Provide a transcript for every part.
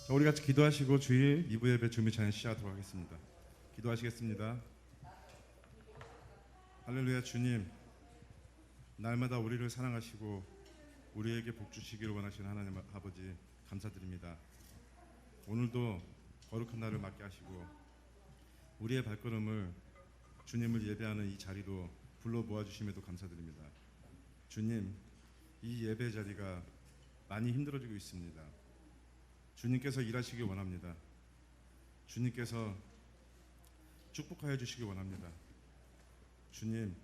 자, 우리 같이 기도하시고 주일 2부 예배 준비 찬양 시작하도록 하겠습니다. 기도하시겠습니다. 할렐루야. 주님, 날마다 우리를 사랑하시고 우리에게 복 주시기를 원하시는 하나님 아버지 감사드립니다. 오늘도 거룩한 날을 맞게 하시고 우리의 발걸음을 주님을 예배하는 이 자리로 불러 모아주심에도 감사드립니다. 주님, 이 예배 자리가 많이 힘들어지고 있습니다. 주님께서 일하시기 원합니다. 주님께서 축복하여 주시기 원합니다. 주님,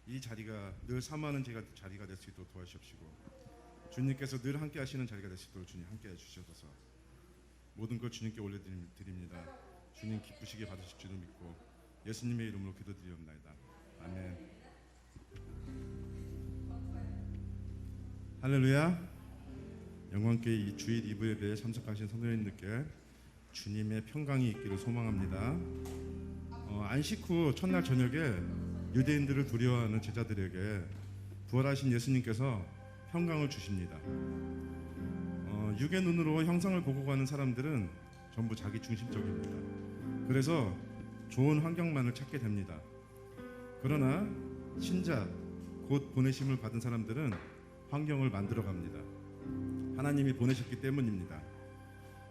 이 자리가 늘 사모하는 자리가 될 수 있도록 도와주십시고, 주님께서 늘 함께 하시는 자리가 될 수 있도록 주님 함께 해주셔서 모든 걸 주님께 올려드립니다. 주님 기쁘시게 받으실 줄을 믿고 예수님의 이름으로 기도드리옵나이다. 아멘. 할렐루야. 영광께 이 주일 2부 예배에 참석하신 성도님들께 주님의 평강이 있기를 소망합니다. 안식 후 첫날 저녁에 유대인들을 두려워하는 제자들에게 부활하신 예수님께서 평강을 주십니다. 육의 눈으로 형상을 보고 가는 사람들은 전부 자기 중심적입니다. 그래서 좋은 환경만을 찾게 됩니다. 그러나 신자, 곧 보내심을 받은 사람들은 환경을 만들어 갑니다. 하나님이 보내셨기 때문입니다.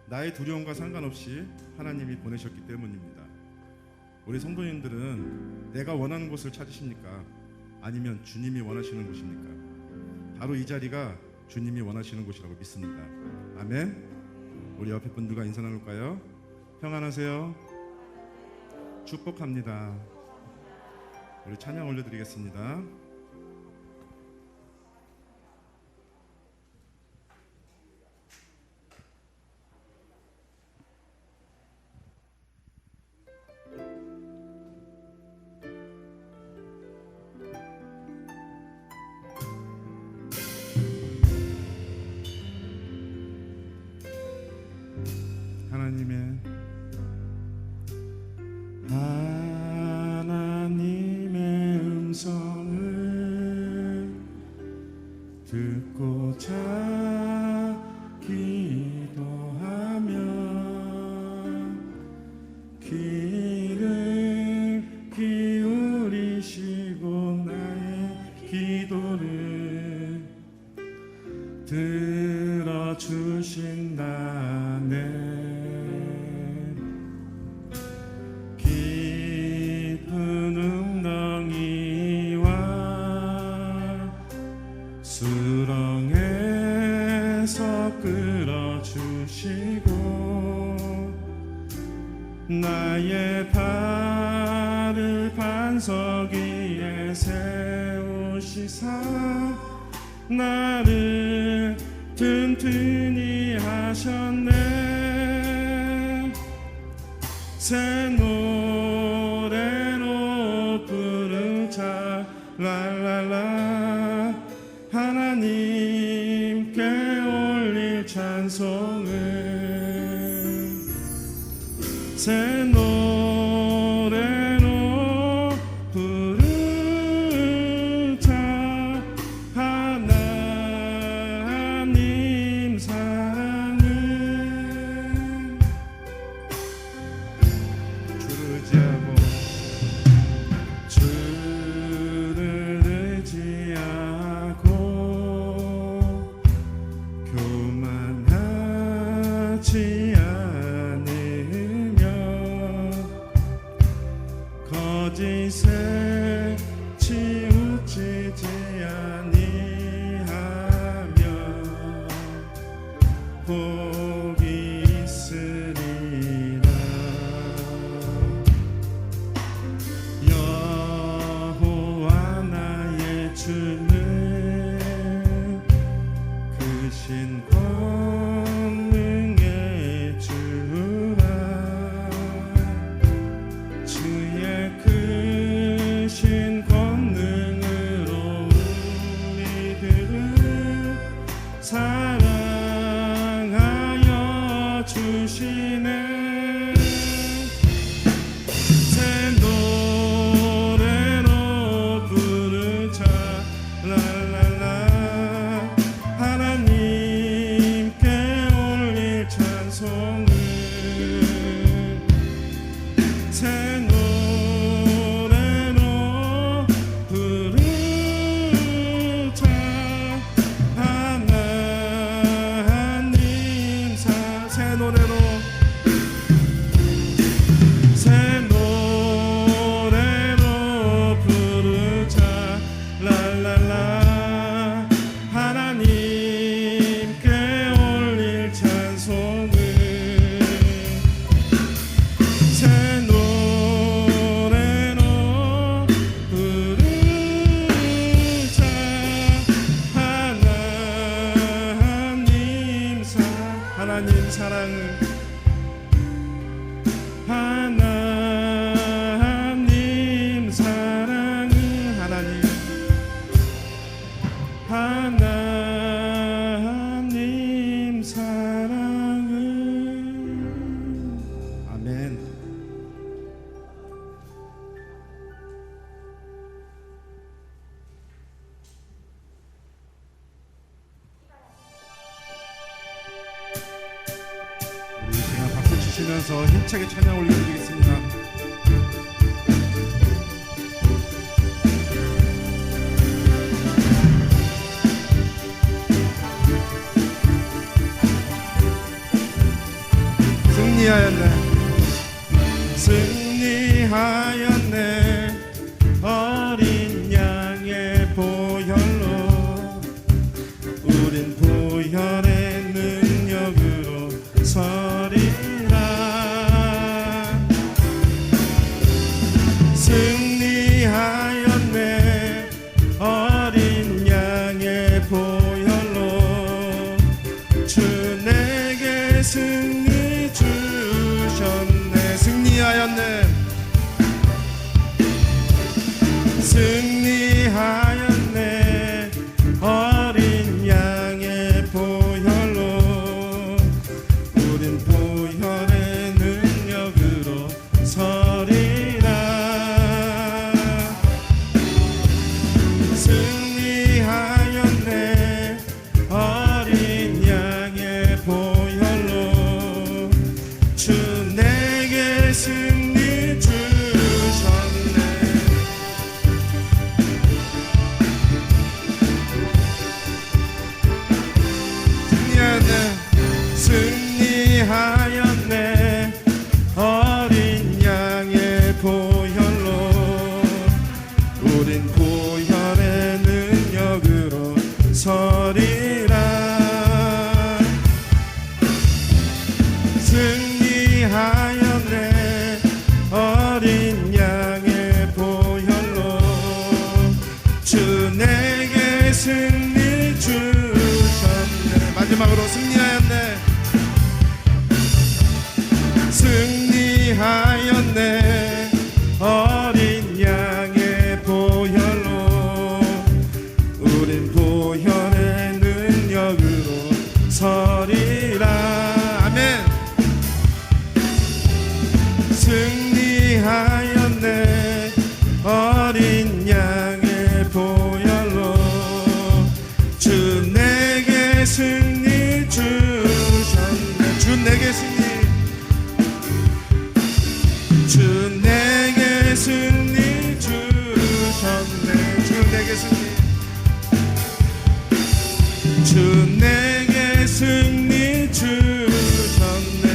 나의 두려움과 상관없이 하나님이 보내셨기 때문입니다. 우리 성도님들은 내가 원하는 곳을 찾으십니까? 아니면 주님이 원하시는 곳입니까? 바로 이 자리가 주님이 원하시는 곳이라고 믿습니다. 아멘. 우리 옆에 분들과 인사 나눌까요? 평안하세요. 축복합니다. 우리 찬양 올려드리겠습니다. 하나님의 음성을 듣고자 기도하며 귀를 기울이시고 나의 기도를 들어주신다네. 수렁에서 끌어주시고 나의 발을 반석 위에 세우시사 나를 튼튼히 하셨네. 새 노래로 부르자 랄랄라. 하나님께 올릴 찬송을 새 노래로 부르자. 하나님 사랑을 주를 의지하고 주를 의지하고 교만하지 않으며 하나님 사랑을. 아멘. 우리 그냥 박수 치시면서 힘차게 찬양 올려드리겠습니다. 승리하였네 어린 양의 보혈로 우린 보혈의 능력으로 서리라. 승리하였네 어린 양의 보혈로 주 내게 승리 주셨네. 승리하였네 승리하였네 어린 양의 보혈로 우린 보혈의 능력으로 서리라. 승리하였네 어린 양의 보혈로 주 내게 승리 주셨네. 승리하였네 어린 양의 보혈로 우린 보혈의 능력으로 서리라. 승리하였네 어린 양의 보혈로 주 내게 승리 주셨네. 마지막으로 승리하였네 승리하였네 어린 양의 보혈로 우린 보혈의 능력으로 서리라. 아멘. 승리하였네 어린 양의 보혈로 주 내게 승리 주셨네. 주 내게 승리 주 내게 승리 주셨네. 주 내게 승리 주 내게 승리 주셨네.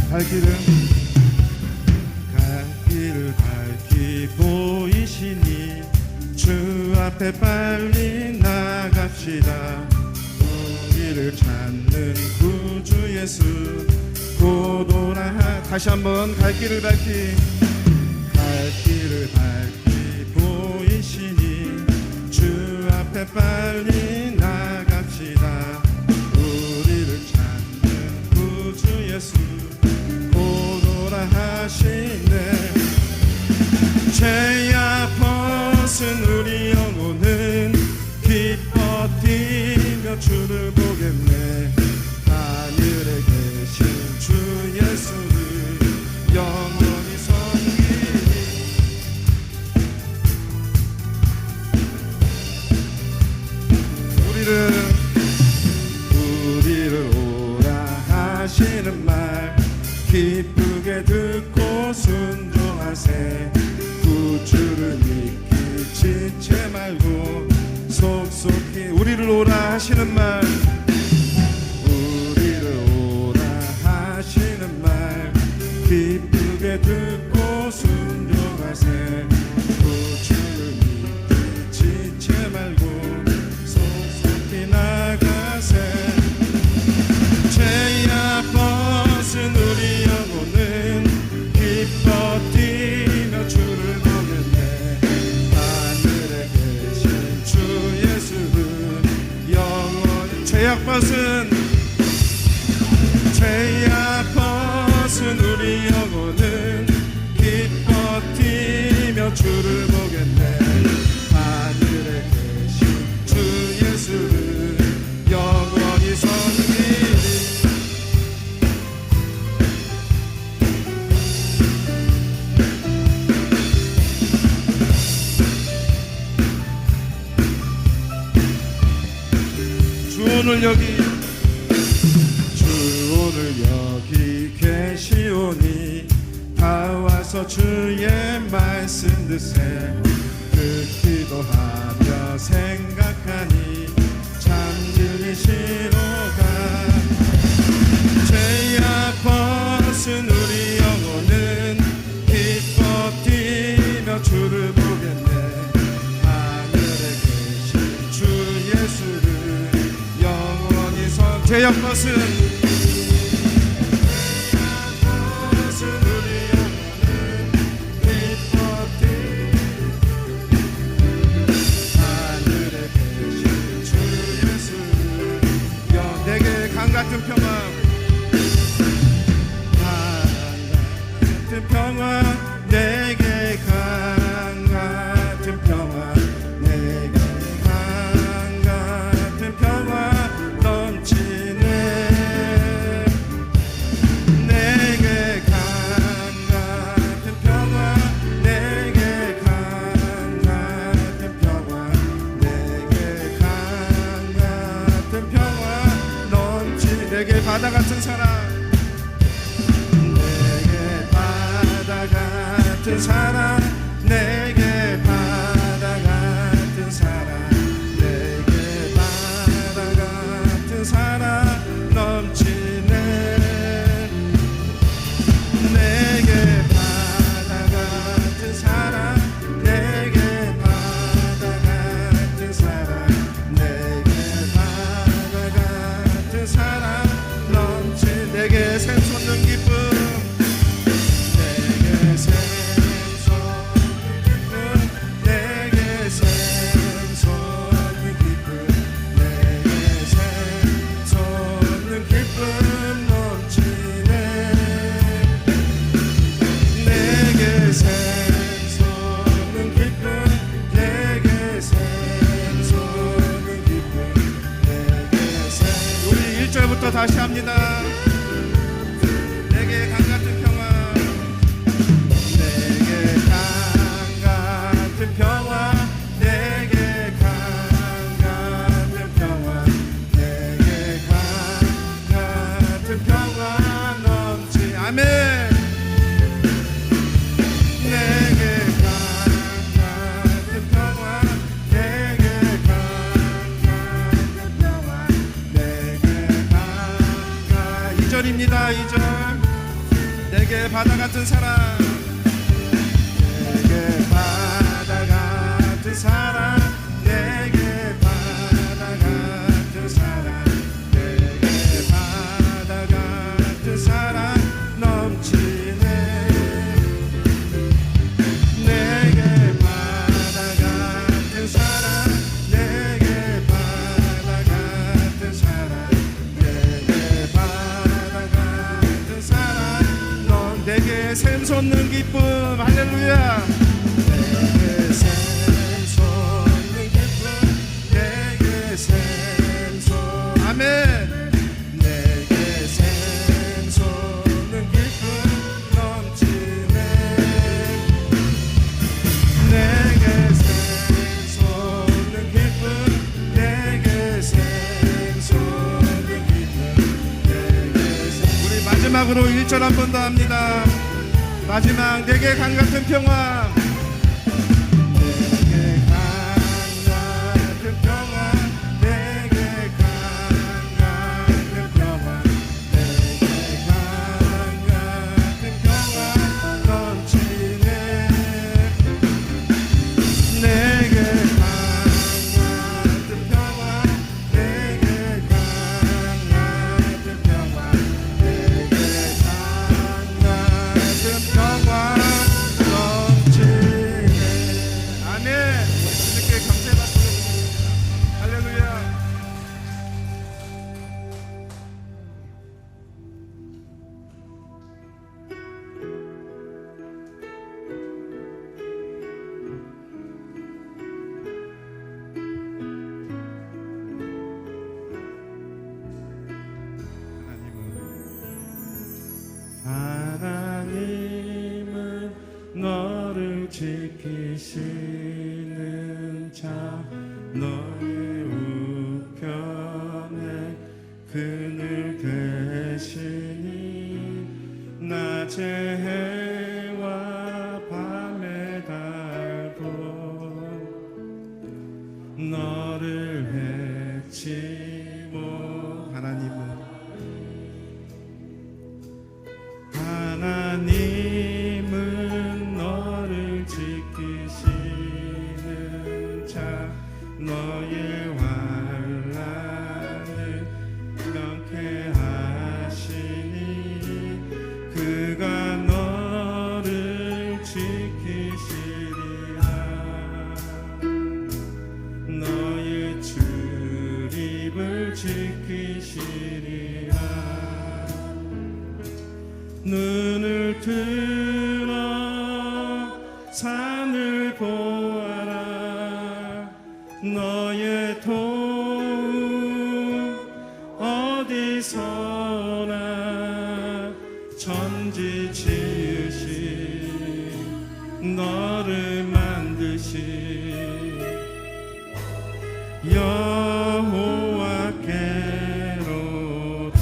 갈 길을 밝히 보이시니 주 앞에 빨리 나갑시다. 우리를 찾는 구주 예수 곧 오라. 다시 한번 갈 길을 밝히 보이시니 주 앞에 빨리 나갑시다. 우리를 찾는 구주 예수 하시네. 죄야 벗은 우리 영혼은 기뻐 뛰며 주를 보겠네. 하늘에 계신 주 예수를 영원히 섬기리. 우리를 오라 하시는 말 기쁘게 듣고 순종하세. 구주를 믿기 지체 말고 속속히. 우리를 오라 하시는 말 우리를 오라 하시는 말 기쁘게 듣고 순종하세. 구주를 믿기 지체 말고 속속히 나가세. 죄야 벗은 우리 영혼은 기뻐 뛰며 주를 보겠네. 하늘에 계신 벗은 죄악 벗은 우리 영혼은 기뻐 뛰며 주를 보겠네. 하늘에 계신 주 예수를 영원히 섬기리. 주 오늘 여기 계시오니 다 와서 주의 말씀 듣세. 기도하며 생각하니 참 진리시로가. 죄악 벗은 우리 영혼은 기뻐 뛰며 주를 보겠네. 하늘에 계신 주 예수를 영원히 죄악 벗은 같은 평화, 같은 평화, 내게 강 같은 평화, 내게 강 같은 평화 넘치네. 내게 강 같은 평화, 내게 강 같은 평화, 내게 강 같은 평화. 내게 바다 같은 사랑, 내게 바다 같은 사랑, 내게 바다 같은 사랑, 내게 바다 같은 사랑 넘치네. 내게 바다 같은 사랑, 내게 바다 같은 사랑, 내게 바다 같은 사랑 내게 샘솟는 기쁨, 내게 샘솟는 기쁨, 내게 샘솟는 기쁨, 내게 샘솟는 기쁨 넘치네. 내게 샘솟는 기쁨, 내게 샘솟는 기쁨, 내게 우리 1절부터 다시 합니다. 내게 강 같은 평화, 내게 강 같은 평화, 내게 강 같은 평화, 내게 강 같은 평화 넘치. 아멘. 내게 강 같은 평화, 내게 강 같은 평화, 내게 강 2절입니다. 2절. 내게 바다 같은 사랑, 내게 바다 같은 사랑, 내게 바다 같은 사랑, 내게 바다 같은 사랑 넘치네. 내게 바다 같은 사랑, 내게 바다 같은 사랑, 내게 바다 같은 사랑, 내게 샘솟는 기쁨. 할렐루야. 내게 샘솟는 기쁨, 내게 샘솟. 아멘. 내게 샘솟는 기쁨 넘치네. 내게 샘솟는 기쁨, 내게 샘솟는 기쁨, 내게 우리 마지막으로 1절 한 번 더 합니다. 마지막. 내게 강 같은 평화, 내게 강 같은 평화, 내게 강 같은 평화, 내게 강 같은 평화 넘치네. 내게 강 같은 평화, 내게 강 같은 평화, 내게 강 같은 평화 넘치네. 지키시는 자 너의 우편에 그늘 계시니 낮에 해와 밤에 달도 너를 해치 못 하나님은 너를 지키시는 자 너의 환난을 명쾌하시니 그가 너를 지키시리라 너의 출입을 지키시리라 눈을 들어 산을 보아라 너의 도움 어디서나 천지 지으신 너를 만드신 여호와께로다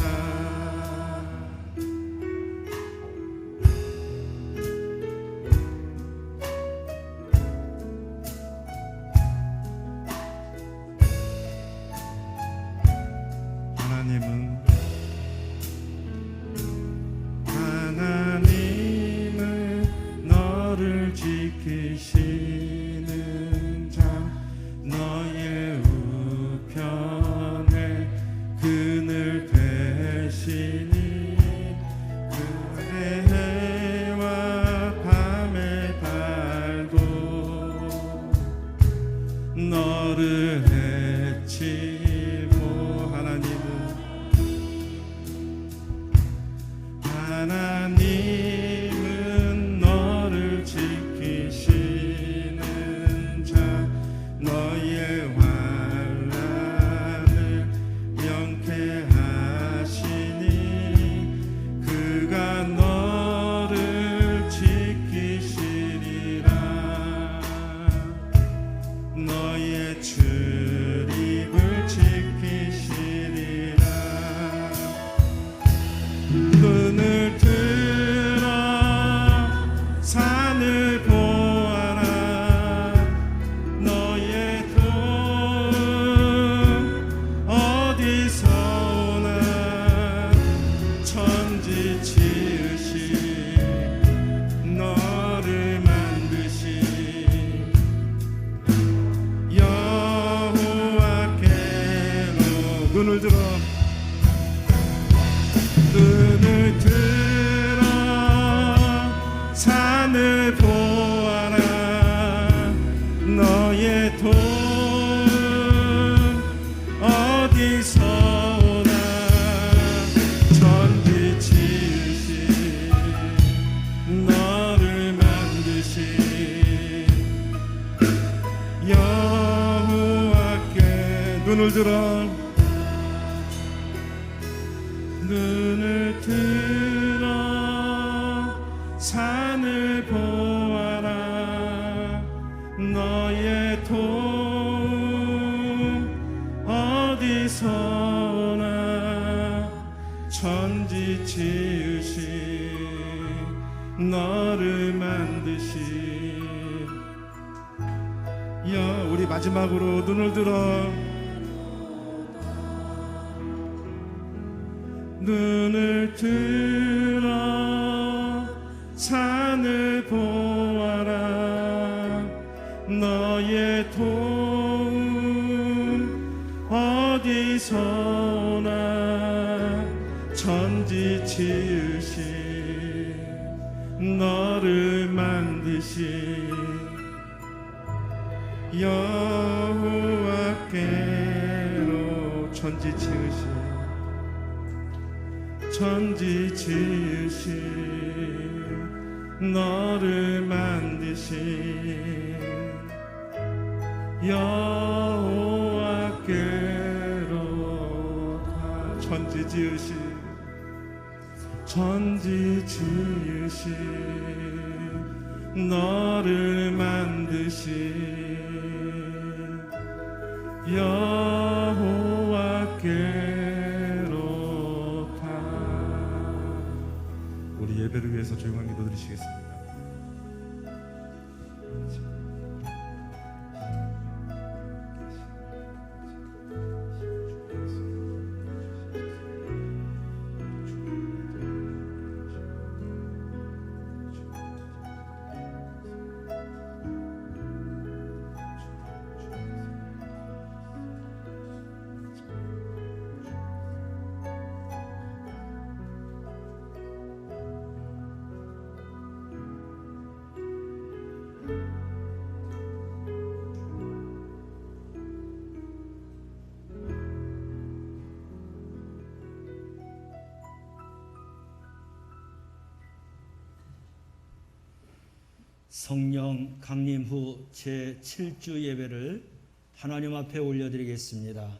하나님은 너를 지키시는 자 너의 우편에 그늘 되시니 그의 해와 밤의 달도 너를 해치고 하나님은 너를 지키시는 자 너의 환난을 명쾌하시니 그가 너를 지키시리라 너의 출입을 지키시리라 눈을 들어 산을 보아라 너의 도움 어디서 오나 천지 지으신 너를 만드신 여호와께로 눈을 들어 산을 보아라 너의 도움 어디서 오나 천지 지으신 너를 만드신 여호와께 눈을 들어 산을 보아라 너의 도움 어디서 오나 천지 지으신 너를 만드신 우리 마지막으로 눈을 들어 눈을 들어 산을 보아라 너의 도움 어디서 오나 천지 지으신 너를 만드신 여호와께로 천지 지으신 너를 만드신 여호와께로 다 천지 지으신 너를 만드신 여호와께로다. 우리 예배를 위해서 조용한 기도 드리시겠습니다. 성령 강림 후 제7주 예배를 하나님 앞에 올려드리겠습니다.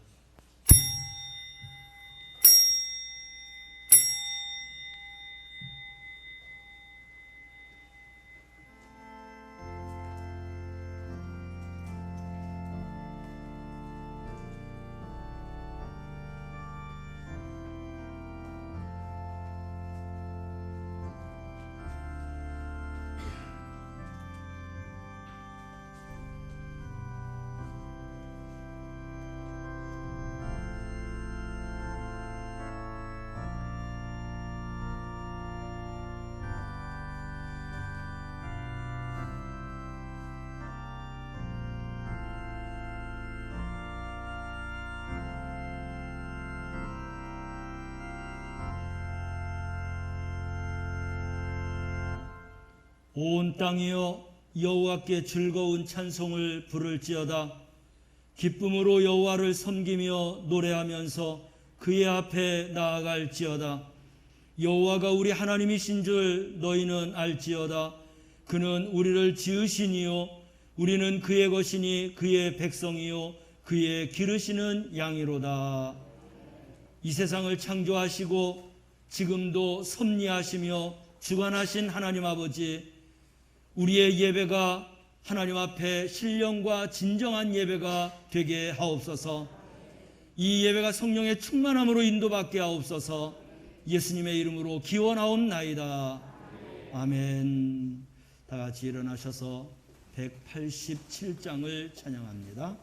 온 땅이여 여호와께 즐거운 찬송을 부를지어다. 기쁨으로 여호와를 섬기며 노래하면서 그의 앞에 나아갈지어다. 여호와가 우리 하나님이신 줄 너희는 알지어다. 그는 우리를 지으시니요 우리는 그의 것이니 그의 백성이요 그의 기르시는 양이로다. 이 세상을 창조하시고 지금도 섭리하시며 주관하신 하나님 아버지, 우리의 예배가 하나님 앞에 신령과 진정한 예배가 되게 하옵소서. 이 예배가 성령의 충만함으로 인도받게 하옵소서. 예수님의 이름으로 기원하옵나이다. 아멘. 다 같이 일어나셔서 187장을 찬양합니다.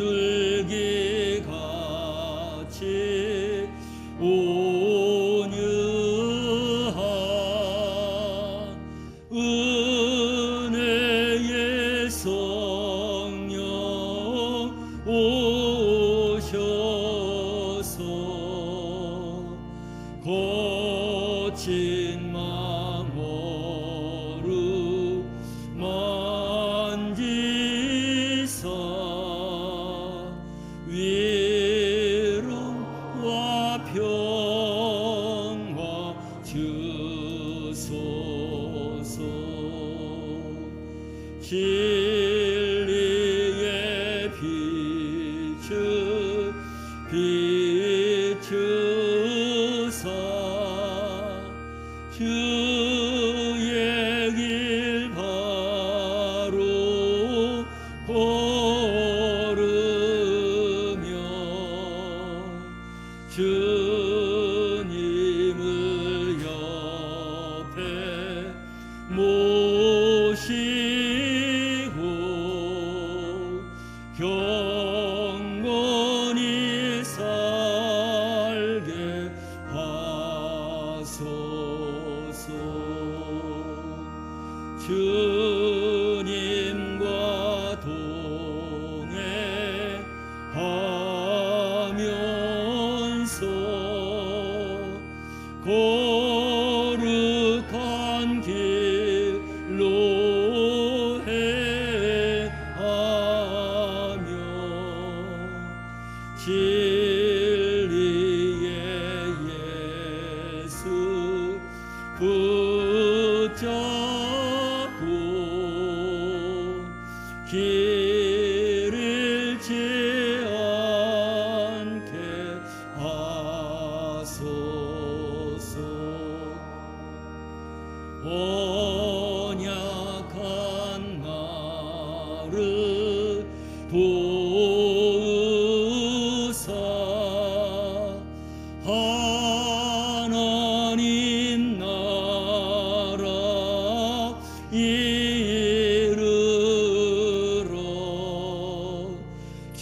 비둘기 같이 온유한 은혜의 성령 오셔서 거친 망호를 위로와 평화 주소서. 진리의 빛을 비추사 주의 길 바로 걸으며 주님을 옆에 모시고 경건히 살게 하소서. 주님과 동행하면서 거룩한 길로 행하며 진리의 예수 붙잡고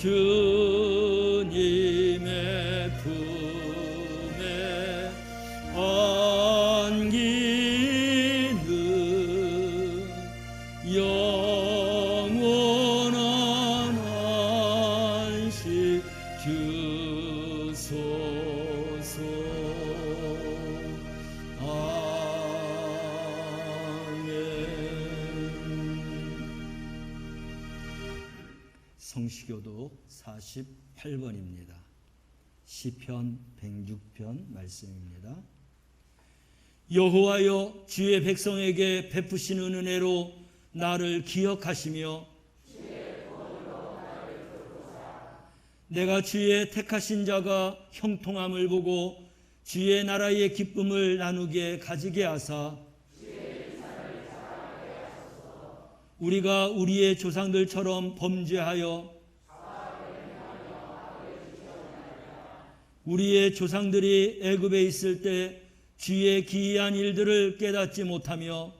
주님의 품에 안기는 영원한 안식 주소서. 성시교도 48번입니다. 시편 106편 말씀입니다. 여호와여, 주의 백성에게 베푸시는 은혜로 나를 기억하시며 내가 주의 택하신 자가 형통함을 보고 주의 나라의 기쁨을 나누게 가지게 하사 우리가 우리의 조상들처럼 범죄하여 우리의 조상들이 애굽에 있을 때 주의 기이한 일들을 깨닫지 못하며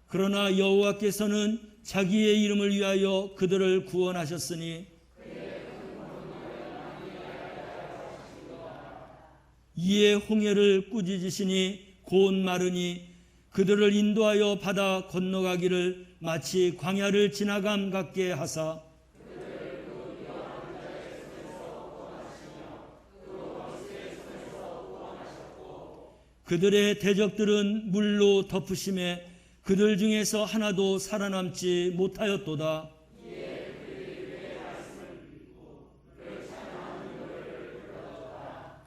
그러나 여호와께서는 자기의 이름을 위하여 그들을 구원하셨으니 이에 홍해를 꾸짖으시니 곧 마르니 그들을 인도하여 바다 건너가기를 마치 광야를 지나감 같게 하사 그들의 대적들은 물로 덮으심에 그들 중에서 하나도 살아남지 못하였도다.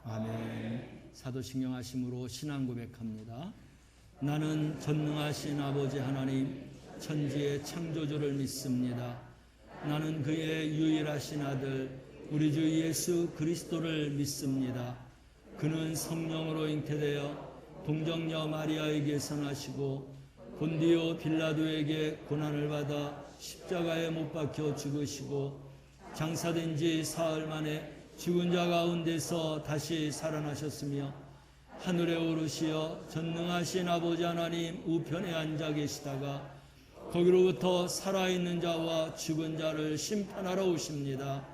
아멘. 사도신경 하심으로 신앙 고백합니다. 나는 전능하신 아버지 하나님 천지의 창조주를 믿습니다. 나는 그의 유일하신 아들 우리 주 예수 그리스도를 믿습니다. 그는 성령으로 잉태되어 동정녀 마리아에게서 나시고 본디오 빌라도에게 고난을 받아 십자가에 못 박혀 죽으시고 장사된 지 사흘 만에 죽은 자 가운데서 다시 살아나셨으며 하늘에 오르시어 전능하신 아버지 하나님 우편에 앉아 계시다가 거기로부터 살아있는 자와 죽은 자를 심판하러 오십니다.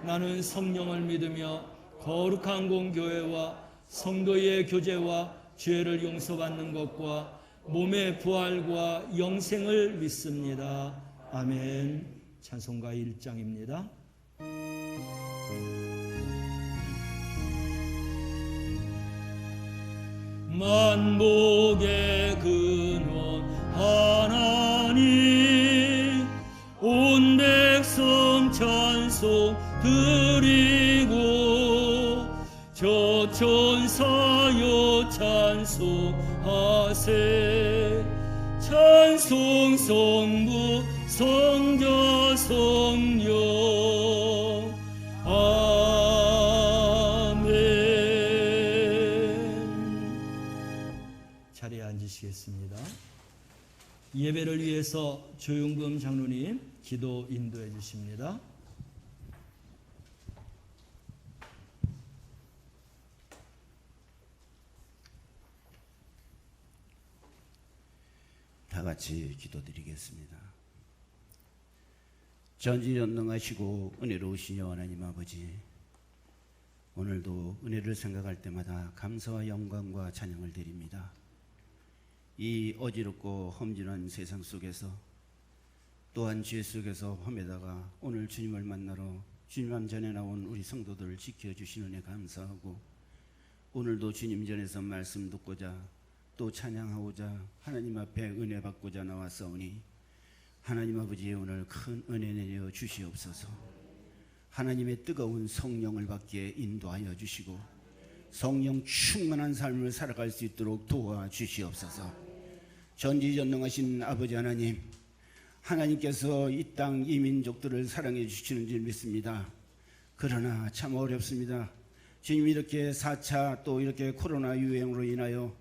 나는 성령을 믿으며 거룩한 공교회와 성도의 교제와 죄를 용서받는 것과 몸의 부활과 영생을 믿습니다. 아멘. 찬송가 1장입니다. 만복의 근원 하나님 온 백성 찬송 드리고 저 천사여 찬송하세 찬송 성부 성자 성령 아멘. 자리에 앉으시겠습니다. 예배를 위해서 조용금 장로님 기도 인도해 주십니다. 다 같이 기도드리겠습니다. 전지전능하시고 은혜로우신 하나님 아버지, 오늘도 은혜를 생각할 때마다 감사와 영광과 찬양을 드립니다. 이 어지럽고 험진한 세상 속에서 또한 죄 속에서 험에다가 오늘 주님을 만나러 주님 안전에 나온 우리 성도들을 지켜주시는 은혜 감사하고, 오늘도 주님 전에서 말씀 듣고자 또 찬양하고자 하나님 앞에 은혜 받고자 나왔사오니 하나님 아버지 오늘 큰 은혜 내려 주시옵소서. 하나님의 뜨거운 성령을 받기에 인도하여 주시고 성령 충만한 삶을 살아갈 수 있도록 도와주시옵소서. 전지전능하신 아버지 하나님, 하나님께서 이 땅 이 민족들을 사랑해 주시는 줄 믿습니다. 그러나 참 어렵습니다. 주님, 이렇게 4차 또 이렇게 코로나 유행으로 인하여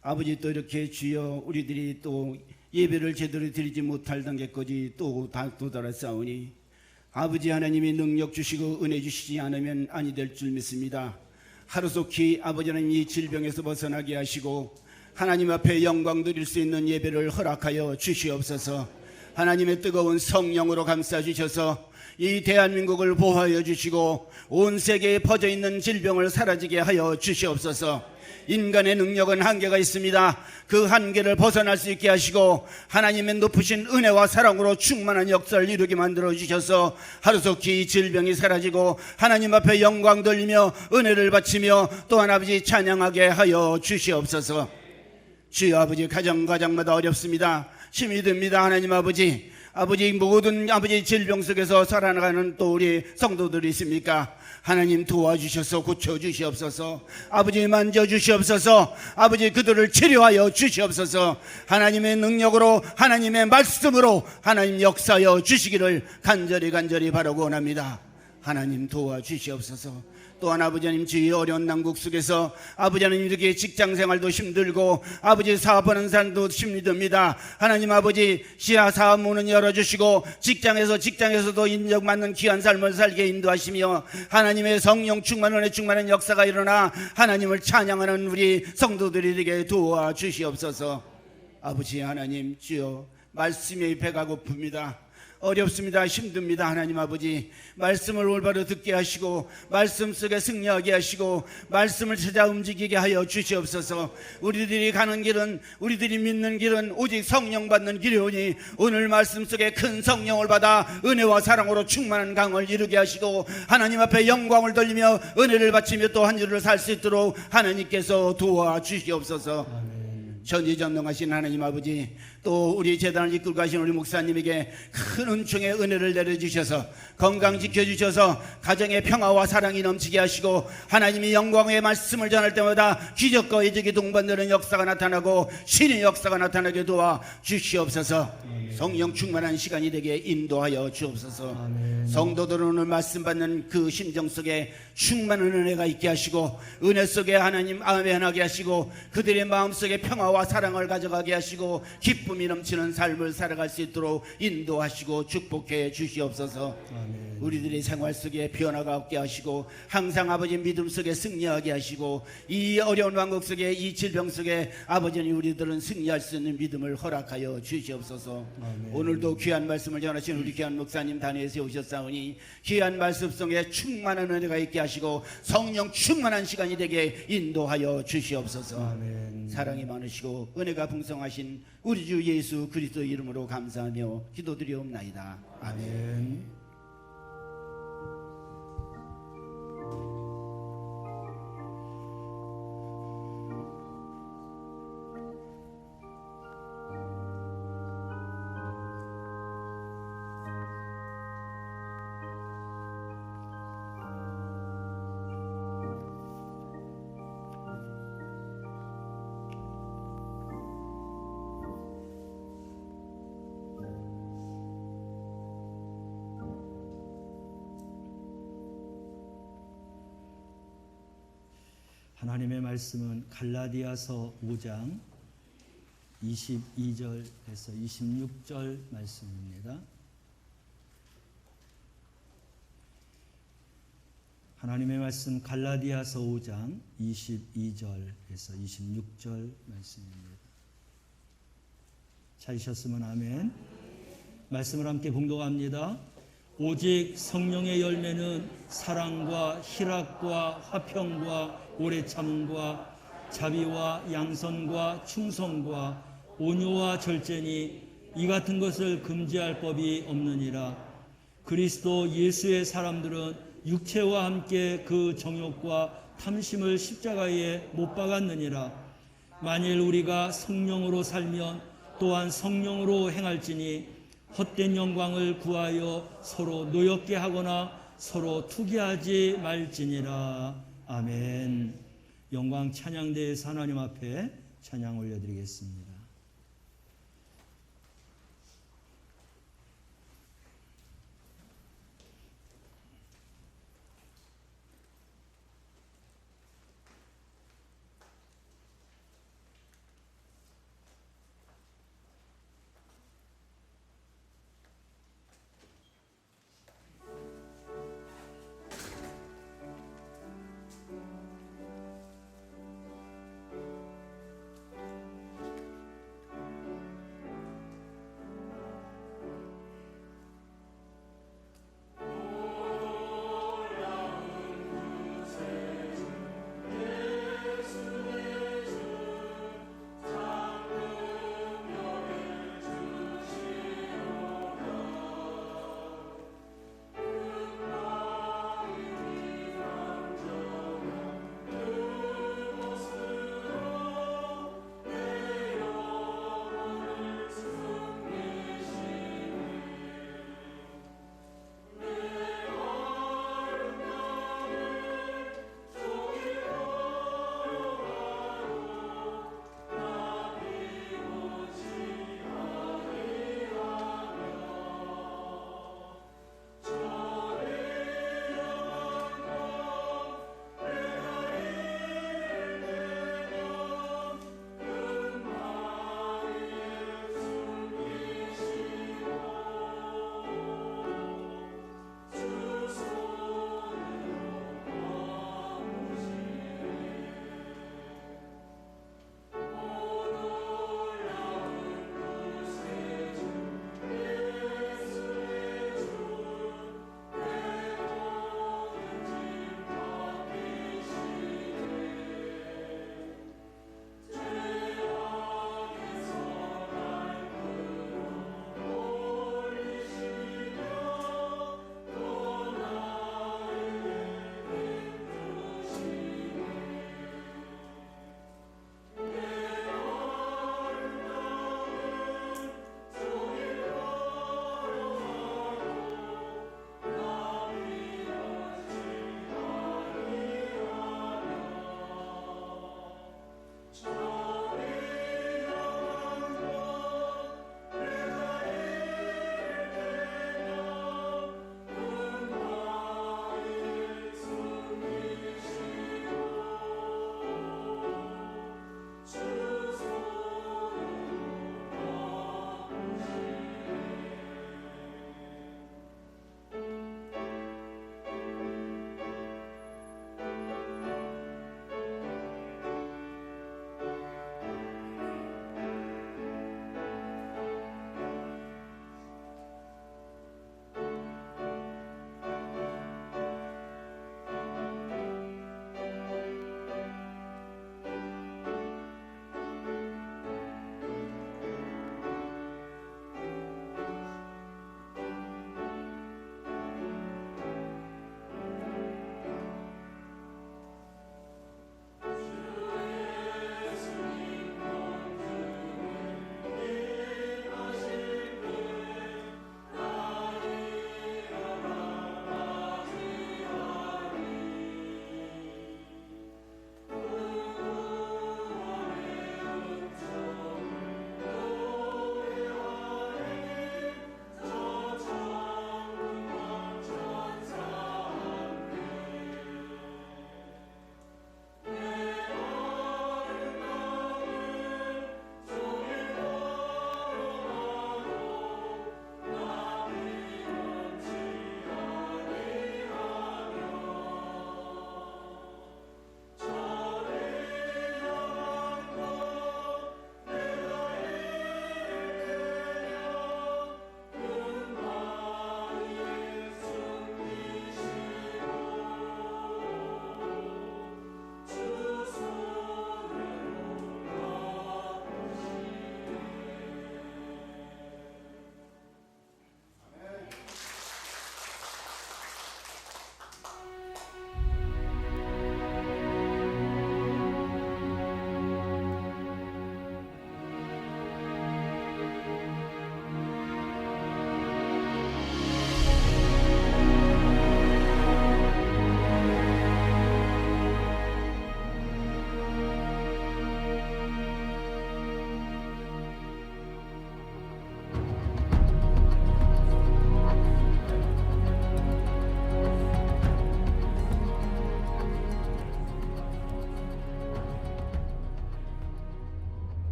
아버지 또 이렇게 주여 우리들이 또 예배를 제대로 드리지 못할 단계까지 또 도달했사오니 아버지 하나님이 능력 주시고 은혜 주시지 않으면 아니 될 줄 믿습니다. 하루속히 아버지 하나님 이 질병에서 벗어나게 하시고 하나님 앞에 영광 드릴 수 있는 예배를 허락하여 주시옵소서. 하나님의 뜨거운 성령으로 감싸 주셔서 이 대한민국을 보호하여 주시고 온 세계에 퍼져 있는 질병을 사라지게 하여 주시옵소서. 인간의 능력은 한계가 있습니다. 그 한계를 벗어날 수 있게 하시고 하나님의 높으신 은혜와 사랑으로 충만한 역사를 이루게 만들어 주셔서 하루속히 질병이 사라지고 하나님 앞에 영광 돌리며 은혜를 바치며 또한 아버지 찬양하게 하여 주시옵소서. 주여 아버지, 가정마다 어렵습니다. 힘이 듭니다. 하나님 아버지, 모든 아버지 질병 속에서 살아나가는 또 우리 성도들이 있습니까? 하나님 도와주셔서 고쳐주시옵소서. 아버지 만져주시옵소서. 아버지 그들을 치료하여 주시옵소서. 하나님의 능력으로, 하나님의 말씀으로 하나님 역사하여 주시기를 간절히 바라고 원합니다. 하나님 도와주시옵소서. 또한 아버지 하나님, 주의 어려운 난국 속에서 아버지 하나님 이렇게 직장생활도 힘들고 아버지 사업하는 사람도 힘이 듭니다. 하나님 아버지 시야 사업 문은 열어주시고 직장에서도 인정받는 귀한 삶을 살게 인도하시며 하나님의 성령 충만, 은혜 충만한 역사가 일어나 하나님을 찬양하는 우리 성도들이 되게 도와주시옵소서. 아버지 하나님, 주여 말씀에 배가 고픕니다. 어렵습니다. 힘듭니다. 하나님 아버지, 말씀을 올바로 듣게 하시고 말씀 속에 승리하게 하시고 말씀을 찾아 움직이게 하여 주시옵소서. 우리들이 가는 길은, 우리들이 믿는 길은 오직 성령 받는 길이오니 오늘 말씀 속에 큰 성령을 받아 은혜와 사랑으로 충만한 강을 이루게 하시고 하나님 앞에 영광을 돌리며 은혜를 바치며 또 한 주를 살 수 있도록 하나님께서 도와주시옵소서. 전지전능하신 하나님 아버지, 또 우리 재단을 이끌고 가신 우리 목사님에게 큰 은총의 은혜를 내려주셔서 건강 지켜주셔서 가정의 평화와 사랑이 넘치게 하시고 하나님이 영광의 말씀을 전할 때마다 기적과 이적이 동반되는 역사가 나타나고 신의 역사가 나타나게 도와 주시옵소서. 성령 충만한 시간이 되게 인도하여 주옵소서. 성도들은 오늘 말씀 받는 그 심정 속에 충만한 은혜가 있게 하시고 은혜 속에 하나님 아멘하게 하시고 그들의 마음속에 평화와 사랑을 가져가게 하시고 기쁨이 넘치는 삶을 살아갈 수 있도록 인도하시고 축복해 주시옵소서. 우리들의 생활 속에 변화가 없게 하시고 항상 아버지 믿음 속에 승리하게 하시고 이 어려운 왕국 속에, 이 질병 속에 아버지는 우리들은 승리할 수 있는 믿음을 허락하여 주시옵소서. 오늘도 귀한 말씀을 전하신 우리 귀한 목사님 단위에 세우셨사오니 귀한 말씀 속에 충만한 은혜가 있게 하시고 성령 충만한 시간이 되게 인도하여 주시옵소서. 사랑이 많으시고 은혜가 풍성하신 우리 주 예수 그리스도 이름으로 감사하며 기도드리옵나이다. 아멘. 하나님의 말씀은 갈라디아서 5장 22절에서 26절 말씀입니다. 하나님의 말씀 갈라디아서 5장 22절에서 26절 말씀입니다. 찾으셨으면 아멘. 말씀을 함께 봉독합니다. 오직 성령의 열매는 사랑과 희락과 화평과 오래 참음과 자비와 양선과 충성과 온유와 절제니 이 같은 것을 금지할 법이 없느니라. 그리스도 예수의 사람들은 육체와 함께 그 정욕과 탐심을 십자가에 못 박았느니라. 만일 우리가 성령으로 살면 또한 성령으로 행할지니 헛된 영광을 구하여 서로 노엽게 하거나 서로 투기하지 말지니라. 아멘. 영광 찬양대에서 하나님 앞에 찬양 올려드리겠습니다.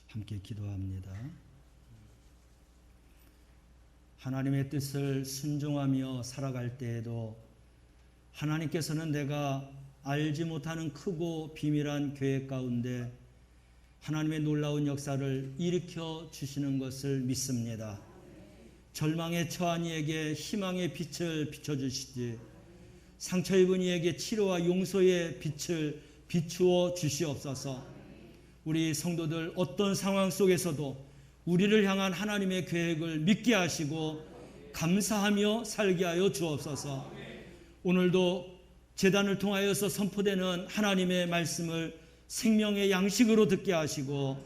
함께 기도합니다. 하나님의 뜻을 순종하며 살아갈 때에도 하나님께서는 내가 알지 못하는 크고 비밀한 계획 가운데 하나님의 놀라운 역사를 일으켜 주시는 것을 믿습니다. 절망에 처한 이에게 희망의 빛을 비춰주시지, 상처 입은 이에게 치료와 용서의 빛을 비추어 주시옵소서. 우리 성도들 어떤 상황 속에서도 우리를 향한 하나님의 계획을 믿게 하시고 감사하며 살게 하여 주옵소서. 오늘도 제단을 통하여서 선포되는 하나님의 말씀을 생명의 양식으로 듣게 하시고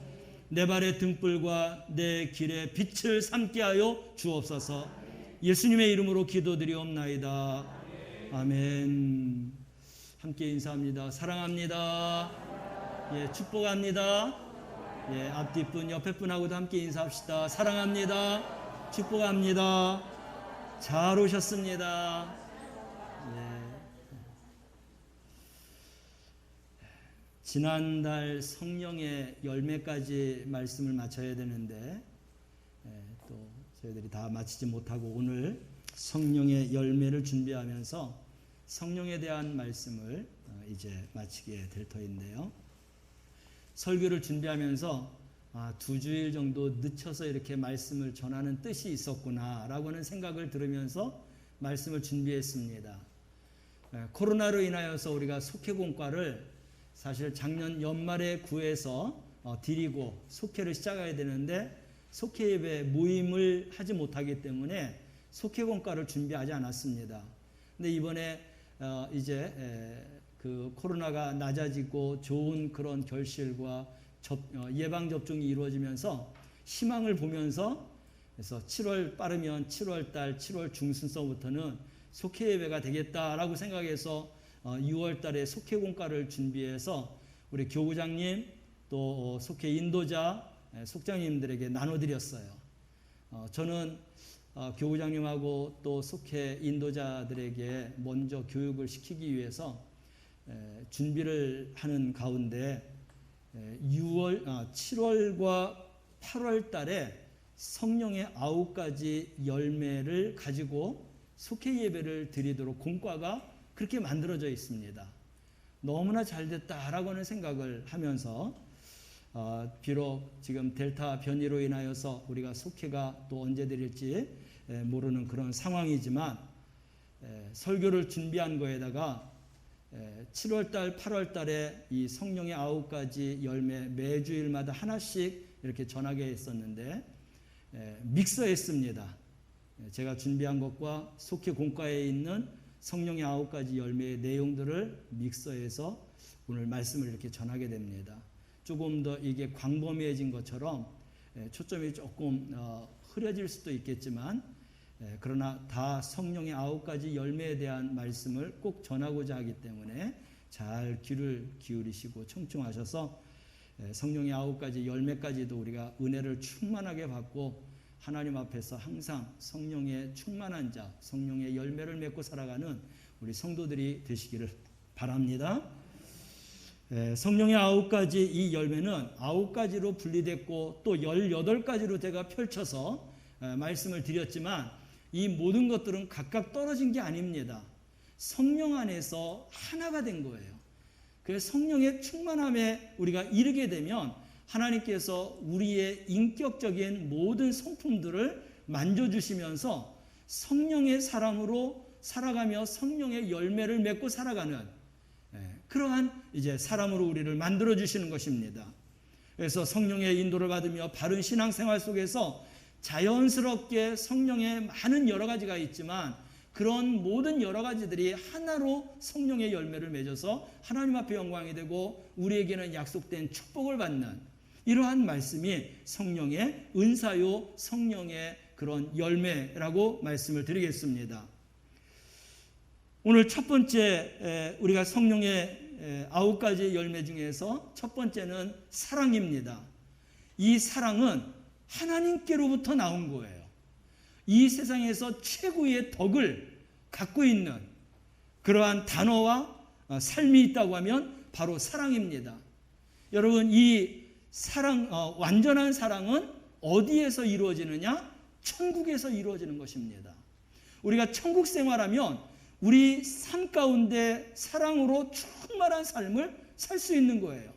내 발의 등불과 내 길에 빛을 삼게 하여 주옵소서. 예수님의 이름으로 기도드리옵나이다. 아멘. 함께 인사합니다. 사랑합니다. 예, 축복합니다. 예, 앞뒤 분, 옆에 분하고도 함께 인사합시다. 사랑합니다. 축복합니다. 잘 오셨습니다. 예. 지난달 성령의 열매까지 말씀을 마쳐야 되는데 또 저희들이 다 마치지 못하고 오늘 성령의 열매를 준비하면서 성령에 대한 말씀을 이제 마치게 될 터인데요. 설교를 준비하면서 2주일 정도 늦춰서 이렇게 말씀을 전하는 뜻이 있었구나라고는 생각을 들으면서 말씀을 준비했습니다. 코로나로 인하여서 우리가 속회공과를 사실 작년 연말에 구해서 드리고 속회를 시작해야 되는데 속회 예배 모임을 하지 못하기 때문에 속회공과를 준비하지 않았습니다. 근데 이번에 이제 그 코로나가 낮아지고 좋은 그런 결실과 예방 접종이 이루어지면서 희망을 보면서 그래서 7월 빠르면 7월 달 7월 중순서부터는 속회 예배가 되겠다라고 생각해서 6월 달에 속회 공과를 준비해서 우리 교구장님 또 속회 인도자 속장님들에게 나눠드렸어요. 저는 교구장님하고 또 속회 인도자들에게 먼저 교육을 시키기 위해서 준비를 하는 가운데 7월과 8월 달에 성령의 9가지 열매를 가지고 속회 예배를 드리도록 공과가 그렇게 만들어져 있습니다. 너무나 잘 됐다라고는 생각을 하면서 비록 지금 델타 변이로 인하여서 우리가 속회가 또 언제 드릴지 모르는 그런 상황이지만 설교를 준비한 거에다가 7월달, 8월달에 이 성령의 9가지 열매 매주일마다 하나씩 이렇게 전하게 했었는데 믹서했습니다. 제가 준비한 것과 속회 공과에 있는 성령의 9가지 열매의 내용들을 믹서해서 오늘 말씀을 이렇게 전하게 됩니다. 조금 더 이게 광범위해진 것처럼 초점이 조금 흐려질 수도 있겠지만 그러나 다 성령의 9가지 열매에 대한 말씀을 꼭 전하고자 하기 때문에 잘 귀를 기울이시고 청중하셔서 성령의 9가지 열매까지도 우리가 은혜를 충만하게 받고 하나님 앞에서 항상 성령의 충만한 자, 성령의 열매를 맺고 살아가는 우리 성도들이 되시기를 바랍니다. 성령의 9가지 이 열매는 9가지로 분리됐고 또 18가지로 제가 펼쳐서 말씀을 드렸지만 이 모든 것들은 각각 떨어진 게 아닙니다. 성령 안에서 하나가 된 거예요. 그래서 성령의 충만함에 우리가 이르게 되면 하나님께서 우리의 인격적인 모든 성품들을 만져주시면서 성령의 사람으로 살아가며 성령의 열매를 맺고 살아가는 그러한 이제 사람으로 우리를 만들어 주시는 것입니다. 그래서 성령의 인도를 받으며 바른 신앙생활 속에서 자연스럽게 성령의 많은 여러 가지가 있지만 그런 모든 여러 가지들이 하나로 성령의 열매를 맺어서 하나님 앞에 영광이 되고 우리에게는 약속된 축복을 받는 이러한 말씀이 성령의 은사요 성령의 그런 열매라고 말씀을 드리겠습니다. 오늘 첫 번째 우리가 성령의 9가지 열매 중에서 첫 번째는 사랑입니다. 이 사랑은 하나님께로부터 나온 거예요. 이 세상에서 최고의 덕을 갖고 있는 그러한 단어와 삶이 있다고 하면 바로 사랑입니다. 여러분 이 완전한 사랑은 어디에서 이루어지느냐? 천국에서 이루어지는 것입니다. 우리가 천국 생활하면 우리 삶 가운데 사랑으로 충만한 삶을 살 수 있는 거예요.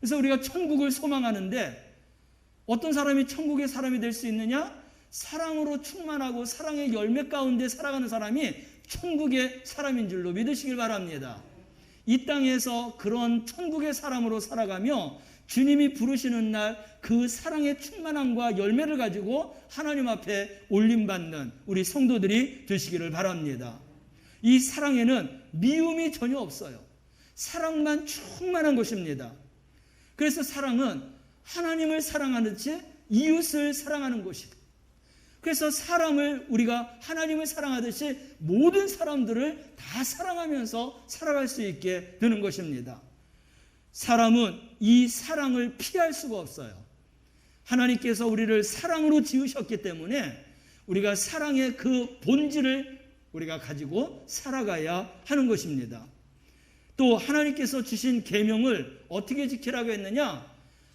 그래서 우리가 천국을 소망하는데 어떤 사람이 천국의 사람이 될 수 있느냐? 사랑으로 충만하고 사랑의 열매 가운데 살아가는 사람이 천국의 사람인 줄로 믿으시길 바랍니다. 이 땅에서 그런 천국의 사람으로 살아가며 주님이 부르시는 날 그 사랑의 충만함과 열매를 가지고 하나님 앞에 올림받는 우리 성도들이 되시기를 바랍니다. 이 사랑에는 미움이 전혀 없어요. 사랑만 충만한 것입니다. 그래서 사랑은 하나님을 사랑하듯이 이웃을 사랑하는 것이에요. 그래서 사람을 우리가 하나님을 사랑하듯이 모든 사람들을 다 사랑하면서 살아갈 수 있게 되는 것입니다. 사람은 이 사랑을 피할 수가 없어요. 하나님께서 우리를 사랑으로 지으셨기 때문에 우리가 사랑의 그 본질을 우리가 가지고 살아가야 하는 것입니다. 또 하나님께서 주신 계명을 어떻게 지키라고 했느냐?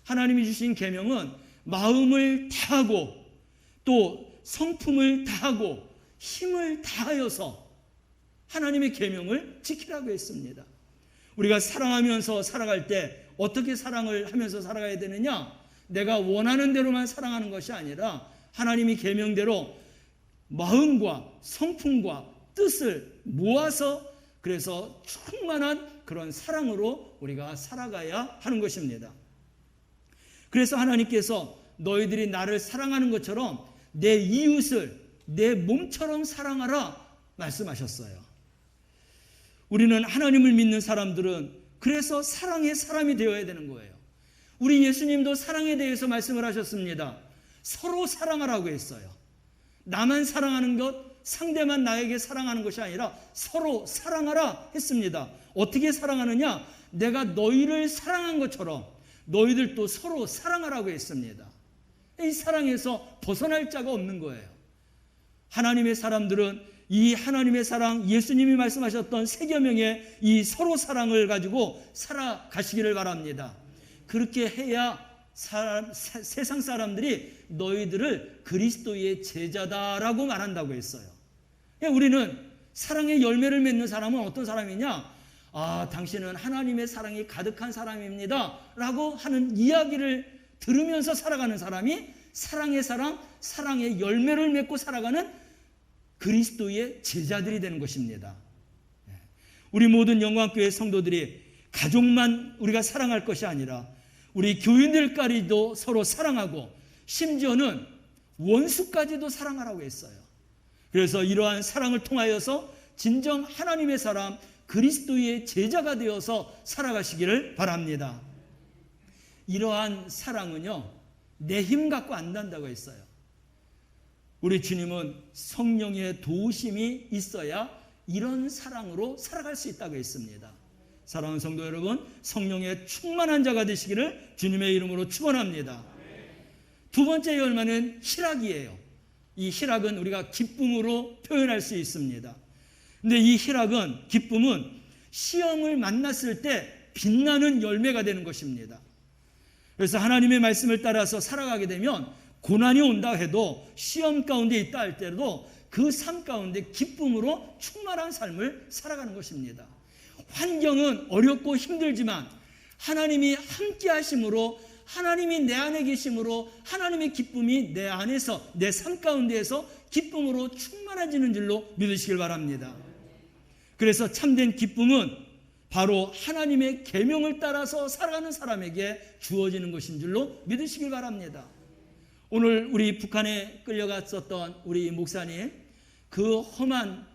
하나님이 주신 계명은 마음을 다하고 또 성품을 다하고 힘을 다하여서 하나님의 계명을 지키라고 했습니다. 우리가 사랑하면서 살아갈 때 어떻게 사랑을 하면서 살아가야 되느냐? 내가 원하는 대로만 사랑하는 것이 아니라 하나님이 계명대로 마음과 성품과 뜻을 모아서 그래서 충만한 그런 사랑으로 우리가 살아가야 하는 것입니다. 그래서 하나님께서 너희들이 나를 사랑하는 것처럼 내 이웃을 내 몸처럼 사랑하라 말씀하셨어요. 우리는 하나님을 믿는 사람들은 그래서 사랑의 사람이 되어야 되는 거예요. 우리 예수님도 사랑에 대해서 말씀을 하셨습니다. 서로 사랑하라고 했어요. 나만 사랑하는 것, 상대만 나에게 사랑하는 것이 아니라 서로 사랑하라 했습니다. 어떻게 사랑하느냐? 내가 너희를 사랑한 것처럼 너희들도 서로 사랑하라고 했습니다. 이 사랑에서 벗어날 자가 없는 거예요. 하나님의 사람들은 이 하나님의 사랑, 예수님이 말씀하셨던 세 계명의 이 서로 사랑을 가지고 살아가시기를 바랍니다. 그렇게 해야 세상 사람들이 너희들을 그리스도의 제자다라고 말한다고 했어요. 우리는 사랑의 열매를 맺는 사람은 어떤 사람이냐? 당신은 하나님의 사랑이 가득한 사람입니다 라고 하는 이야기를 들으면서 살아가는 사람이 사랑의 사랑, 사랑의 열매를 맺고 살아가는 그리스도의 제자들이 되는 것입니다. 우리 모든 영광교회 성도들이 가족만 우리가 사랑할 것이 아니라 우리 교인들까지도 서로 사랑하고 심지어는 원수까지도 사랑하라고 했어요. 그래서 이러한 사랑을 통하여서 진정 하나님의 사람 그리스도의 제자가 되어서 살아가시기를 바랍니다. 이러한 사랑은요, 내 힘 갖고 안 난다고 했어요. 우리 주님은 성령의 도우심이 있어야 이런 사랑으로 살아갈 수 있다고 했습니다. 사랑하는 성도 여러분, 성령의 충만한 자가 되시기를 주님의 이름으로 축원합니다. 두 번째 열매는 희락이에요. 이 희락은 우리가 기쁨으로 표현할 수 있습니다. 근데 이 희락은, 기쁨은 시험을 만났을 때 빛나는 열매가 되는 것입니다. 그래서 하나님의 말씀을 따라서 살아가게 되면 고난이 온다 해도 시험 가운데 있다 할 때도 그 삶 가운데 기쁨으로 충만한 삶을 살아가는 것입니다. 환경은 어렵고 힘들지만 하나님이 함께 하심으로, 하나님이 내 안에 계심으로 하나님의 기쁨이 내 안에서, 내 삶 가운데에서 기쁨으로 충만해지는 줄로 믿으시길 바랍니다. 그래서 참된 기쁨은 바로 하나님의 계명을 따라서 살아가는 사람에게 주어지는 것인 줄로 믿으시길 바랍니다. 오늘 우리 북한에 끌려갔었던 우리 목사님, 그 험한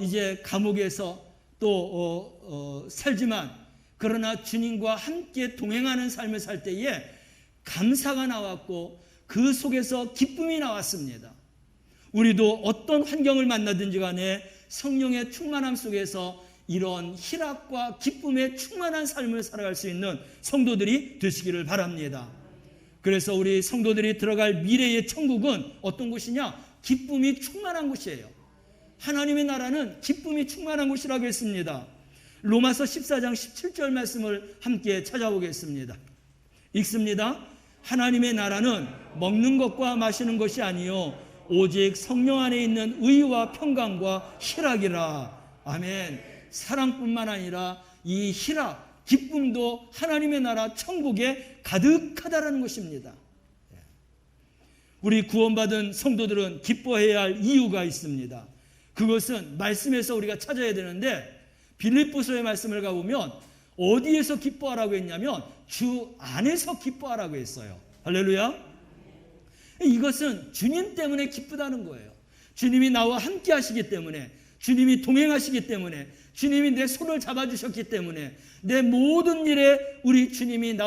이제 감옥에서 또 살지만 그러나 주님과 함께 동행하는 삶을 살 때에 감사가 나왔고 그 속에서 기쁨이 나왔습니다. 우리도 어떤 환경을 만나든지 간에 성령의 충만함 속에서 이런 희락과 기쁨의 충만한 삶을 살아갈 수 있는 성도들이 되시기를 바랍니다. 그래서 우리 성도들이 들어갈 미래의 천국은 어떤 곳이냐? 기쁨이 충만한 곳이에요. 하나님의 나라는 기쁨이 충만한 곳이라고 했습니다. 로마서 14장 17절 말씀을 함께 찾아보겠습니다. 읽습니다. 하나님의 나라는 먹는 것과 마시는 것이 아니요 오직 성령 안에 있는 의와 평강과 희락이라. 아멘. 사랑뿐만 아니라 이 희락, 기쁨도 하나님의 나라 천국에 가득하다라는 것입니다. 우리 구원받은 성도들은 기뻐해야 할 이유가 있습니다. 그것은 말씀에서 우리가 찾아야 되는데, 빌립보서의 말씀을 가보면 어디에서 기뻐하라고 했냐면 주 안에서 기뻐하라고 했어요. 할렐루야. 이것은 주님 때문에 기쁘다는 거예요. 주님이 나와 함께 하시기 때문에, 주님이 동행하시기 때문에, 주님이 내 손을 잡아주셨기 때문에, 내 모든 일에 우리 주님이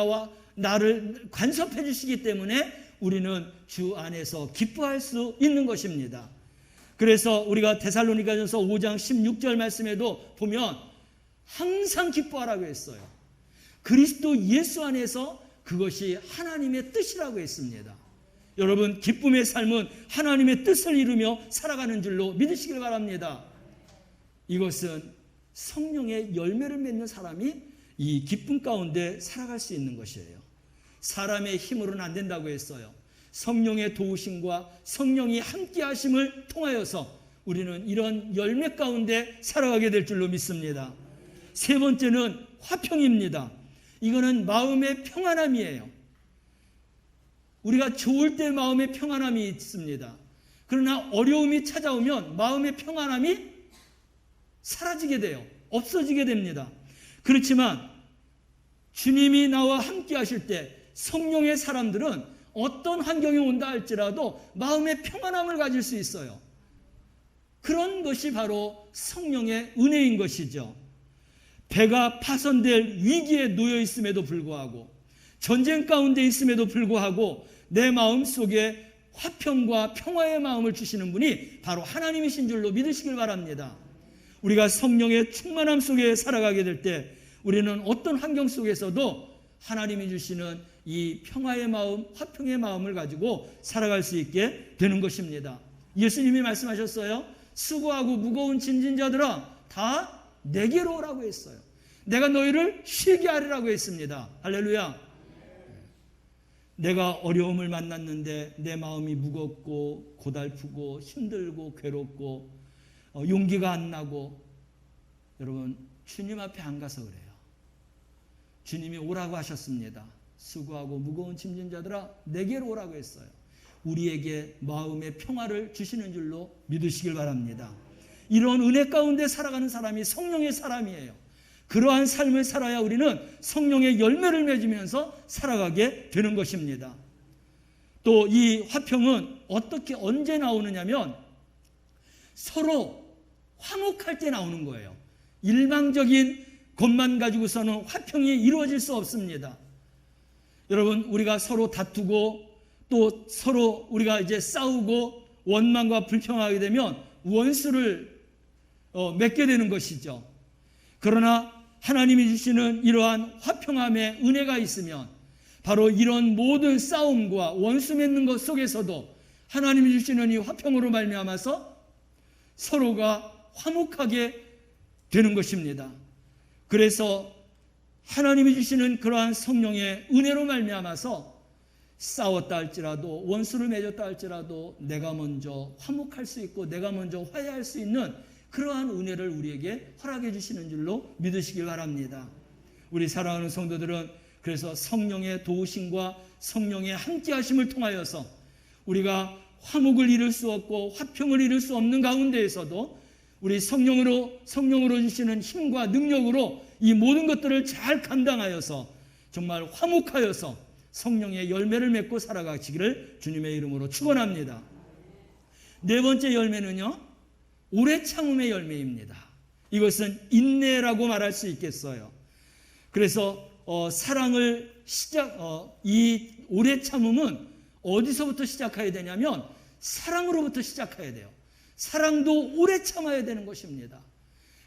나를 간섭해 주시기 때문에 우리는 주 안에서 기뻐할 수 있는 것입니다. 그래서 우리가 데살로니가전서 5장 16절 말씀에도 보면 항상 기뻐하라고 했어요. 그리스도 예수 안에서 그것이 하나님의 뜻이라고 했습니다. 여러분, 기쁨의 삶은 하나님의 뜻을 이루며 살아가는 줄로 믿으시길 바랍니다. 이것은 성령의 열매를 맺는 사람이 이 기쁨 가운데 살아갈 수 있는 것이에요. 사람의 힘으로는 안 된다고 했어요. 성령의 도우심과 성령이 함께 하심을 통하여서 우리는 이런 열매 가운데 살아가게 될 줄로 믿습니다. 세 번째는 화평입니다. 이거는 마음의 평안함이에요. 우리가 좋을 때 마음의 평안함이 있습니다. 그러나 어려움이 찾아오면 마음의 평안함이 사라지게 돼요. 없어지게 됩니다. 그렇지만 주님이 나와 함께 하실 때 성령의 사람들은 어떤 환경이 온다 할지라도 마음의 평안함을 가질 수 있어요. 그런 것이 바로 성령의 은혜인 것이죠. 배가 파손될 위기에 놓여 있음에도 불구하고, 전쟁 가운데 있음에도 불구하고 내 마음 속에 화평과 평화의 마음을 주시는 분이 바로 하나님이신 줄로 믿으시길 바랍니다. 우리가 성령의 충만함 속에 살아가게 될 때 우리는 어떤 환경 속에서도 하나님이 주시는 이 평화의 마음, 화평의 마음을 가지고 살아갈 수 있게 되는 것입니다. 예수님이 말씀하셨어요. 수고하고 무거운 짐진 자들아 다 내게로 오라고 했어요. 내가 너희를 쉬게 하리라고 했습니다. 할렐루야. 내가 어려움을 만났는데 내 마음이 무겁고 고달프고 힘들고 괴롭고 용기가 안 나고, 여러분, 주님 앞에 안 가서 그래요. 주님이 오라고 하셨습니다. 수고하고 무거운 짐진 자들아 내게로 오라고 했어요. 우리에게 마음의 평화를 주시는 줄로 믿으시길 바랍니다. 이런 은혜 가운데 살아가는 사람이 성령의 사람이에요. 그러한 삶을 살아야 우리는 성령의 열매를 맺으면서 살아가게 되는 것입니다. 또 이 화평은 어떻게 언제 나오느냐면 서로 화목할 때 나오는 거예요. 일방적인 것만 가지고서는 화평이 이루어질 수 없습니다. 여러분, 우리가 서로 다투고 또 서로 우리가 이제 싸우고 원망과 불평하게 되면 원수를 맺게 되는 것이죠. 그러나 하나님이 주시는 이러한 화평함의 은혜가 있으면 바로 이런 모든 싸움과 원수 맺는 것 속에서도 하나님이 주시는 이 화평으로 말미암아서 서로가 화목하게 되는 것입니다. 그래서 하나님이 주시는 그러한 성령의 은혜로 말미암아서 싸웠다 할지라도 원수를 맺었다 할지라도 내가 먼저 화목할 수 있고 내가 먼저 화해할 수 있는 그러한 은혜를 우리에게 허락해 주시는 줄로 믿으시길 바랍니다. 우리 사랑하는 성도들은 그래서 성령의 도우심과 성령의 함께하심을 통하여서 우리가 화목을 이룰 수 없고 화평을 이룰 수 없는 가운데에서도 우리 성령으로 주시는 힘과 능력으로 이 모든 것들을 잘 감당하여서 정말 화목하여서 성령의 열매를 맺고 살아가시기를 주님의 이름으로 축원합니다. 네 번째 열매는요, 오래 참음의 열매입니다. 이것은 인내라고 말할 수 있겠어요. 그래서 이 오래 참음은 어디서부터 시작해야 되냐면 사랑으로부터 시작해야 돼요. 사랑도 오래 참아야 되는 것입니다.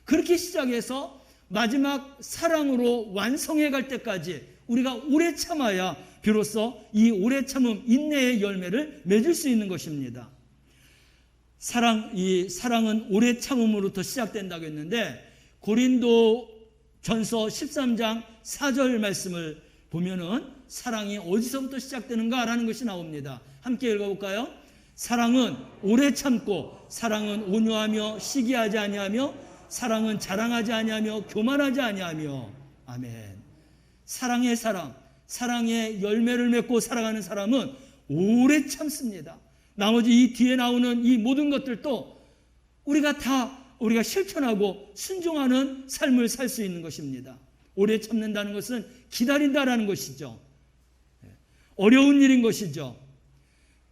그렇게 시작해서 마지막 사랑으로 완성해 갈 때까지 우리가 오래 참아야 비로소 이 오래 참음, 인내의 열매를 맺을 수 있는 것입니다. 이 사랑은 오래 참음으로부터 시작된다고 했는데 고린도전서 13장 4절 말씀을 보면은 사랑이 어디서부터 시작되는가라는 것이 나옵니다. 함께 읽어볼까요? 사랑은 오래 참고, 사랑은 온유하며 시기하지 아니하며, 사랑은 자랑하지 아니하며 교만하지 아니하며. 아멘. 사랑의 사람, 사랑의 열매를 맺고 살아가는 사람은 오래 참습니다. 나머지 이 뒤에 나오는 이 모든 것들도 우리가 실천하고 순종하는 삶을 살 수 있는 것입니다. 오래 참는다는 것은 기다린다라는 것이죠. 어려운 일인 것이죠.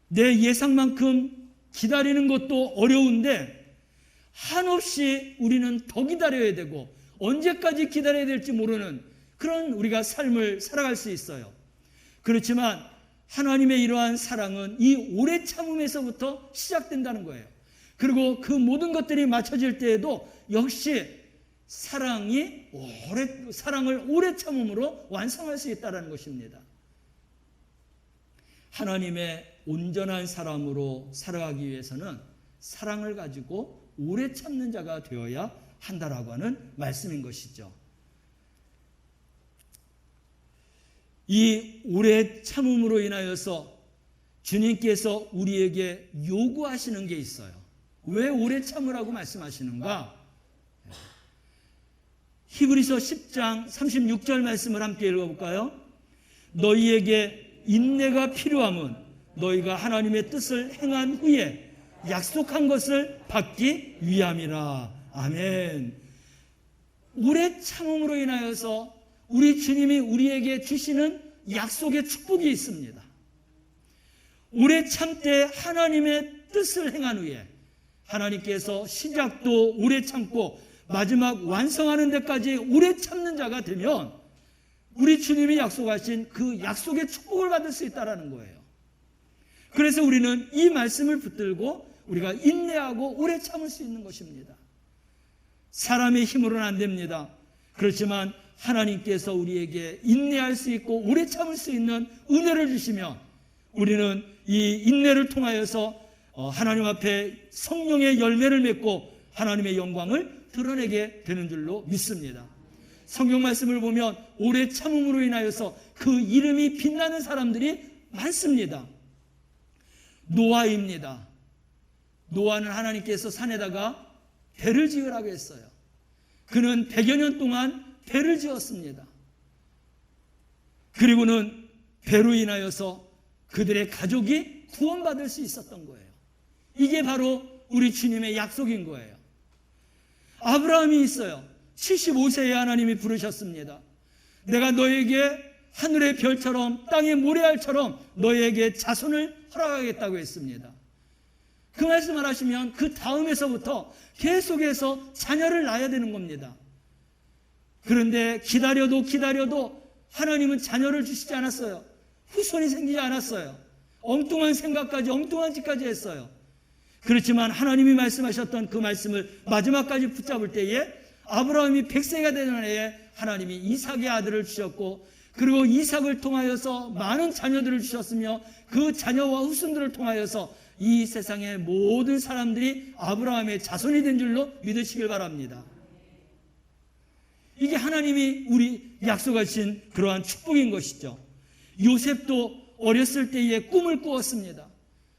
내 예상만큼 기다리는 것도 어려운데 한없이 우리는 더 기다려야 되고 언제까지 기다려야 될지 모르는 그런 우리가 삶을 살아갈 수 있어요. 그렇지만 하나님의 이러한 사랑은 이 오래 참음에서부터 시작된다는 거예요. 그리고 그 모든 것들이 맞춰질 때에도 역시 사랑을 오래 참음으로 완성할 수 있다는 것입니다. 하나님의 온전한 사람으로 살아가기 위해서는 사랑을 가지고 오래 참는 자가 되어야 한다라고 하는 말씀인 것이죠. 이 오래 참음으로 인하여서 주님께서 우리에게 요구하시는 게 있어요. 왜 오래 참으라고 말씀하시는가? 히브리서 10장 36절 말씀을 함께 읽어볼까요? 너희에게 인내가 필요함은 너희가 하나님의 뜻을 행한 후에 약속한 것을 받기 위함이라. 아멘. 오래 참음으로 인하여서 우리 주님이 우리에게 주시는 약속의 축복이 있습니다. 오래 참되 하나님의 뜻을 행한 후에 하나님께서 시작도 오래 참고 마지막 완성하는 데까지 오래 참는 자가 되면 우리 주님이 약속하신 그 약속의 축복을 받을 수 있다는 거예요. 그래서 우리는 이 말씀을 붙들고 우리가 인내하고 오래 참을 수 있는 것입니다. 사람의 힘으로는 안 됩니다. 그렇지만 하나님께서 우리에게 인내할 수 있고 오래 참을 수 있는 은혜를 주시면 우리는 이 인내를 통하여서 하나님 앞에 성령의 열매를 맺고 하나님의 영광을 드러내게 되는 줄로 믿습니다. 성경 말씀을 보면 오래 참음으로 인하여서 그 이름이 빛나는 사람들이 많습니다. 노아입니다. 노아는 하나님께서 산에다가 배를 지으라고 했어요. 그는 100여 년 동안 배를 지었습니다. 그리고는 배로 인하여서 그들의 가족이 구원받을 수 있었던 거예요. 이게 바로 우리 주님의 약속인 거예요. 아브라함이 있어요. 75세에 하나님이 부르셨습니다. 내가 너에게 하늘의 별처럼 땅의 모래알처럼 너에게 자손을 허락하겠다고 했습니다. 그 말씀을 하시면 그 다음에서부터 계속해서 자녀를 낳아야 되는 겁니다. 그런데 기다려도 하나님은 자녀를 주시지 않았어요. 후손이 생기지 않았어요. 엉뚱한 생각까지 엉뚱한 짓까지 했어요. 그렇지만 하나님이 말씀하셨던 그 말씀을 마지막까지 붙잡을 때에 아브라함이 100세가 되는 해에 하나님이 이삭의 아들을 주셨고 그리고 이삭을 통하여서 많은 자녀들을 주셨으며 그 자녀와 후손들을 통하여서 이 세상의 모든 사람들이 아브라함의 자손이 된 줄로 믿으시길 바랍니다. 이게 하나님이 우리 약속하신 그러한 축복인 것이죠. 요셉도 어렸을 때에 꿈을 꾸었습니다.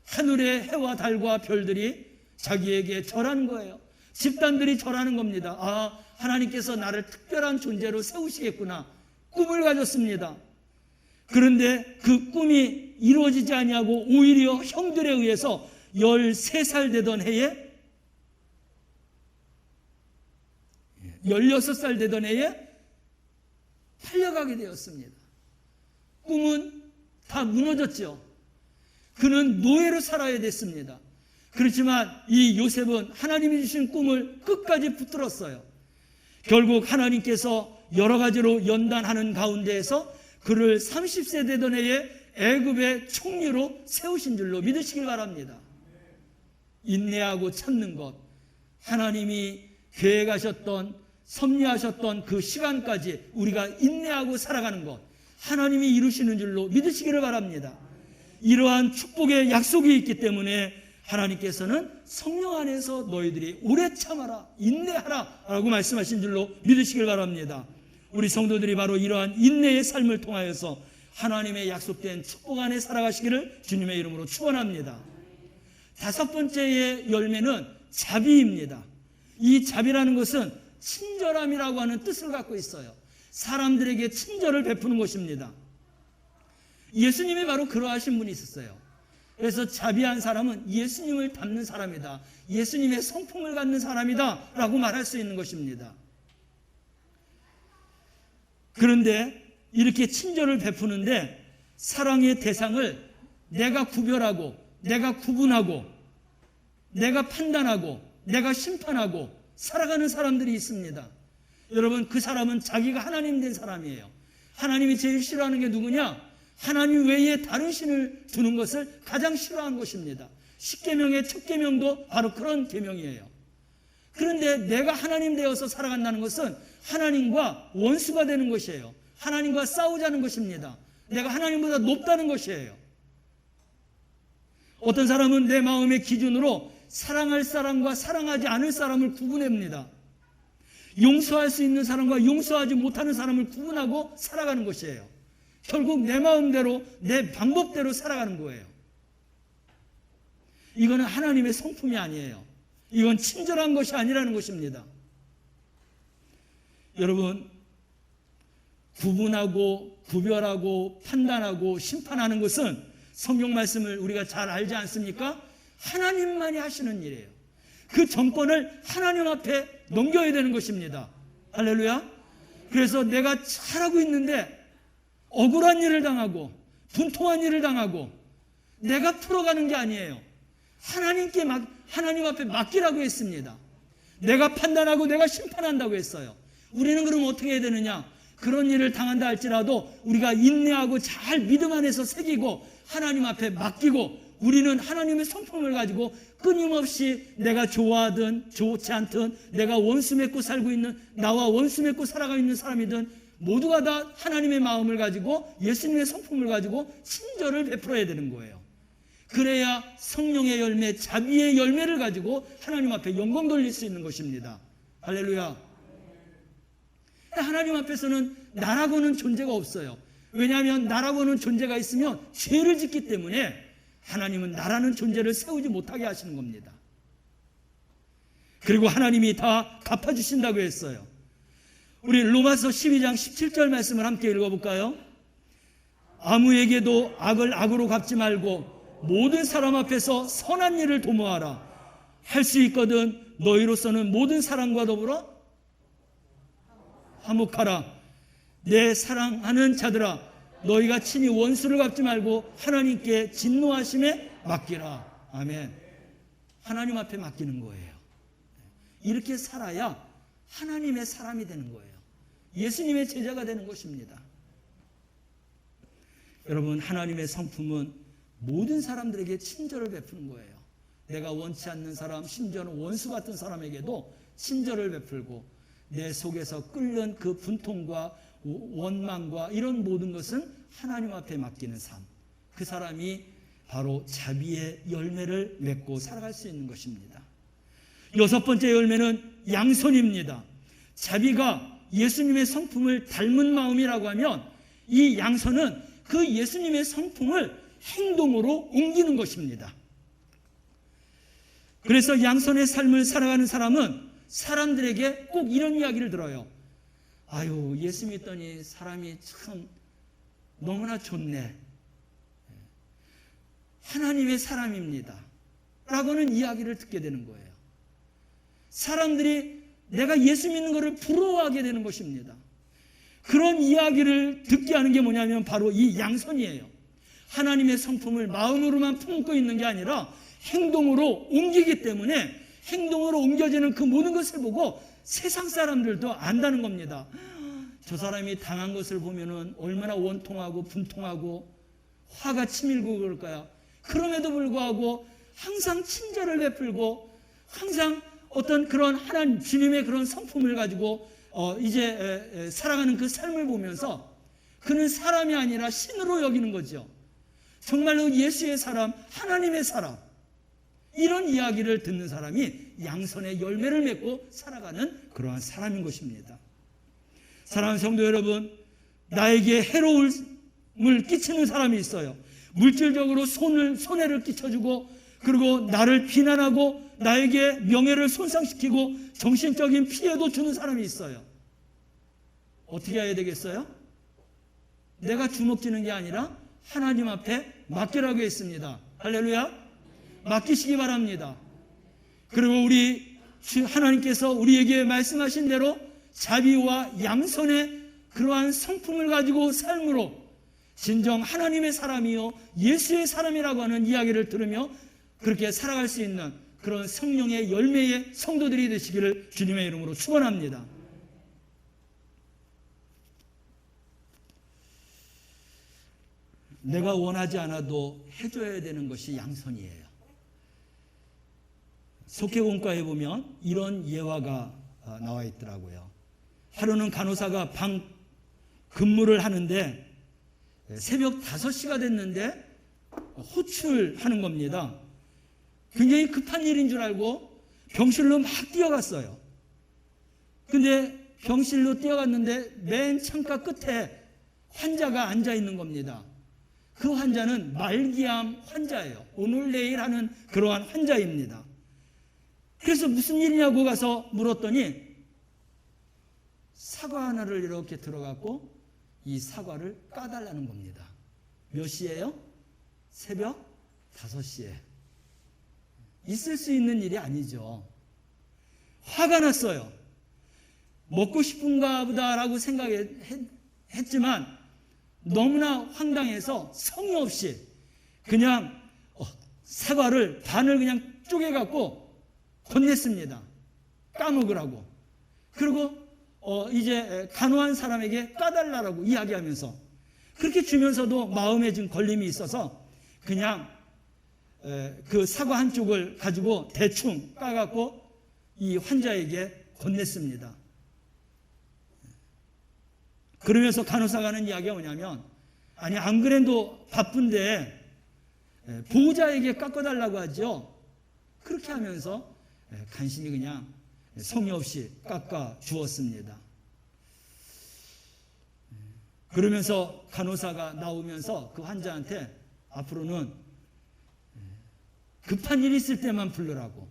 하늘의 해와 달과 별들이 자기에게 절하는 거예요. 집단들이 절하는 겁니다. 아, 하나님께서 나를 특별한 존재로 세우시겠구나. 꿈을 가졌습니다. 그런데 그 꿈이 이루어지지 아니하고 오히려 형들에 의해서 13살 되던 해에 16살 되던 해에 팔려가게 되었습니다. 꿈은 다 무너졌죠. 그는 노예로 살아야 됐습니다. 그렇지만 이 요셉은 하나님이 주신 꿈을 끝까지 붙들었어요. 결국 하나님께서 여러 가지로 연단하는 가운데에서 그를 30세 되던 해에 애굽의 총리로 세우신 줄로 믿으시길 바랍니다. 인내하고 참는 것, 하나님이 계획하셨던 섭리하셨던 그 시간까지 우리가 인내하고 살아가는 것, 하나님이 이루시는 줄로 믿으시기를 바랍니다. 이러한 축복의 약속이 있기 때문에 하나님께서는 성령 안에서 너희들이 오래 참아라, 인내하라 라고 말씀하신 줄로 믿으시길 바랍니다. 우리 성도들이 바로 이러한 인내의 삶을 통하여서 하나님의 약속된 축복 안에 살아가시기를 주님의 이름으로 축원합니다. 다섯 번째의 열매는 자비입니다. 이 자비라는 것은 친절함이라고 하는 뜻을 갖고 있어요. 사람들에게 친절을 베푸는 것입니다. 예수님이 바로 그러하신 분이 있었어요. 그래서 자비한 사람은 예수님을 닮는 사람이다, 예수님의 성품을 갖는 사람이다 라고 말할 수 있는 것입니다. 그런데 이렇게 친절을 베푸는데 사랑의 대상을 내가 구별하고, 내가 구분하고, 내가 판단하고, 내가 심판하고 살아가는 사람들이 있습니다. 여러분, 그 사람은 자기가 하나님 된 사람이에요. 하나님이 제일 싫어하는 게 누구냐? 하나님 외에 다른 신을 두는 것을 가장 싫어하는 것입니다. 십계명의 첫 계명도 바로 그런 계명이에요. 그런데 내가 하나님 되어서 살아간다는 것은 하나님과 원수가 되는 것이에요. 하나님과 싸우자는 것입니다. 내가 하나님보다 높다는 것이에요. 어떤 사람은 내 마음의 기준으로 사랑할 사람과 사랑하지 않을 사람을 구분합니다. 용서할 수 있는 사람과 용서하지 못하는 사람을 구분하고 살아가는 것이에요. 결국 내 마음대로, 내 방법대로 살아가는 거예요. 이거는 하나님의 성품이 아니에요. 이건 친절한 것이 아니라는 것입니다. 여러분, 구분하고 구별하고 판단하고 심판하는 것은 성경 말씀을 우리가 잘 알지 않습니까? 하나님만이 하시는 일이에요. 그 정권을 하나님 앞에 넘겨야 되는 것입니다. 할렐루야. 그래서 내가 잘하고 있는데 억울한 일을 당하고 분통한 일을 당하고 내가 풀어가는 게 아니에요. 하나님 앞에 맡기라고 했습니다. 내가 판단하고 내가 심판한다고 했어요. 우리는 그럼 어떻게 해야 되느냐? 그런 일을 당한다 할지라도 우리가 인내하고 잘 믿음 안에서 새기고 하나님 앞에 맡기고, 우리는 하나님의 성품을 가지고 끊임없이 내가 좋아하든 좋지 않든, 내가 원수 맺고 살고 있는, 나와 원수 맺고 살아가고 있는 사람이든 모두가 다 하나님의 마음을 가지고 예수님의 성품을 가지고 친절을 베풀어야 되는 거예요. 그래야 성령의 열매, 자비의 열매를 가지고 하나님 앞에 영광 돌릴 수 있는 것입니다. 할렐루야. 하나님 앞에서는 나라고는 존재가 없어요. 왜냐하면 나라고는 존재가 있으면 죄를 짓기 때문에 하나님은 나라는 존재를 세우지 못하게 하시는 겁니다. 그리고 하나님이 다 갚아주신다고 했어요. 우리 로마서 12장 17절 말씀을 함께 읽어볼까요? 아무에게도 악을 악으로 갚지 말고 모든 사람 앞에서 선한 일을 도모하라. 할 수 있거든 너희로서는 모든 사람과 더불어 화목하라. 내 사랑하는 자들아, 너희가 친히 원수를 갚지 말고 하나님께 진노하심에 맡기라. 아멘. 하나님 앞에 맡기는 거예요. 이렇게 살아야 하나님의 사람이 되는 거예요. 예수님의 제자가 되는 것입니다. 여러분, 하나님의 성품은 모든 사람들에게 친절을 베푸는 거예요. 내가 원치 않는 사람, 심지어는 원수 같은 사람에게도 친절을 베풀고, 내 속에서 끓는 그 분통과 원망과 이런 모든 것은 하나님 앞에 맡기는 삶, 그 사람이 바로 자비의 열매를 맺고 살아갈 수 있는 것입니다. 여섯 번째 열매는 양손입니다. 자비가 예수님의 성품을 닮은 마음이라고 하면 이 양손은 그 예수님의 성품을 행동으로 옮기는 것입니다. 그래서 양손의 삶을 살아가는 사람은 사람들에게 꼭 이런 이야기를 들어요. 아유, 예수 믿더니 사람이 참 너무나 좋네. 하나님의 사람입니다. 라고는 이야기를 듣게 되는 거예요. 사람들이 내가 예수 믿는 것을 부러워하게 되는 것입니다. 그런 이야기를 듣게 하는 게 뭐냐면 바로 이 양손이에요. 하나님의 성품을 마음으로만 품고 있는 게 아니라 행동으로 옮기기 때문에 행동으로 옮겨지는 그 모든 것을 보고 세상 사람들도 안다는 겁니다. 저 사람이 당한 것을 보면은 얼마나 원통하고 분통하고 화가 치밀고 그럴까요? 그럼에도 불구하고 항상 친절을 베풀고 항상 어떤 그런 하나님 주님의 그런 성품을 가지고 이제 살아가는 그 삶을 보면서 그는 사람이 아니라 신으로 여기는 거죠. 정말로 예수의 사람, 하나님의 사람, 이런 이야기를 듣는 사람이 양손의 열매를 맺고 살아가는 그러한 사람인 것입니다. 사랑하는 성도 여러분, 나에게 해로움을 끼치는 사람이 있어요. 물질적으로 손해를 끼쳐주고, 그리고 나를 비난하고 나에게 명예를 손상시키고 정신적인 피해도 주는 사람이 있어요. 어떻게 해야 되겠어요? 내가 주먹쥐는 게 아니라 하나님 앞에 맡기라고 했습니다. 할렐루야. 맡기시기 바랍니다. 그리고 우리 하나님께서 우리에게 말씀하신 대로 자비와 양선의 그러한 성품을 가지고 삶으로 진정 하나님의 사람이요 예수의 사람이라고 하는 이야기를 들으며 그렇게 살아갈 수 있는 그런 성령의 열매의 성도들이 되시기를 주님의 이름으로 축원합니다. 내가 원하지 않아도 해줘야 되는 것이 양선이에요. 속회공과에 보면 이런 예화가 나와 있더라고요. 하루는 간호사가 방 근무를 하는데 새벽 5시가 됐는데 호출하는 겁니다. 굉장히 급한 일인 줄 알고 병실로 막 뛰어갔어요. 근데 병실로 뛰어갔는데 맨 창가 끝에 환자가 앉아 있는 겁니다. 그 환자는 말기암 환자예요. 오늘 내일 하는 그러한 환자입니다. 그래서 무슨 일이냐고 가서 물었더니 사과 하나를 이렇게 들어갖고 이 사과를 까달라는 겁니다. 몇 시예요? 새벽 5시에. 있을 수 있는 일이 아니죠. 화가 났어요. 먹고 싶은가 보다라고 생각했지만 너무나 황당해서 성의 없이 그냥 사과를 반을 그냥 쪼개갖고 건넸습니다. 까먹으라고. 그리고 이제 간호한 사람에게 까달라고 이야기하면서 그렇게 주면서도 마음에 좀 걸림이 있어서 그냥 그 사과 한쪽을 가지고 대충 까갖고 이 환자에게 건넸습니다. 그러면서 간호사가 하는 이야기가 뭐냐면 아니 안 그래도 바쁜데 보호자에게 깎아달라고 하죠. 그렇게 하면서 간신히 그냥 성의 없이 깎아 주었습니다. 그러면서 간호사가 나오면서 그 환자한테 앞으로는 급한 일이 있을 때만 부르라고.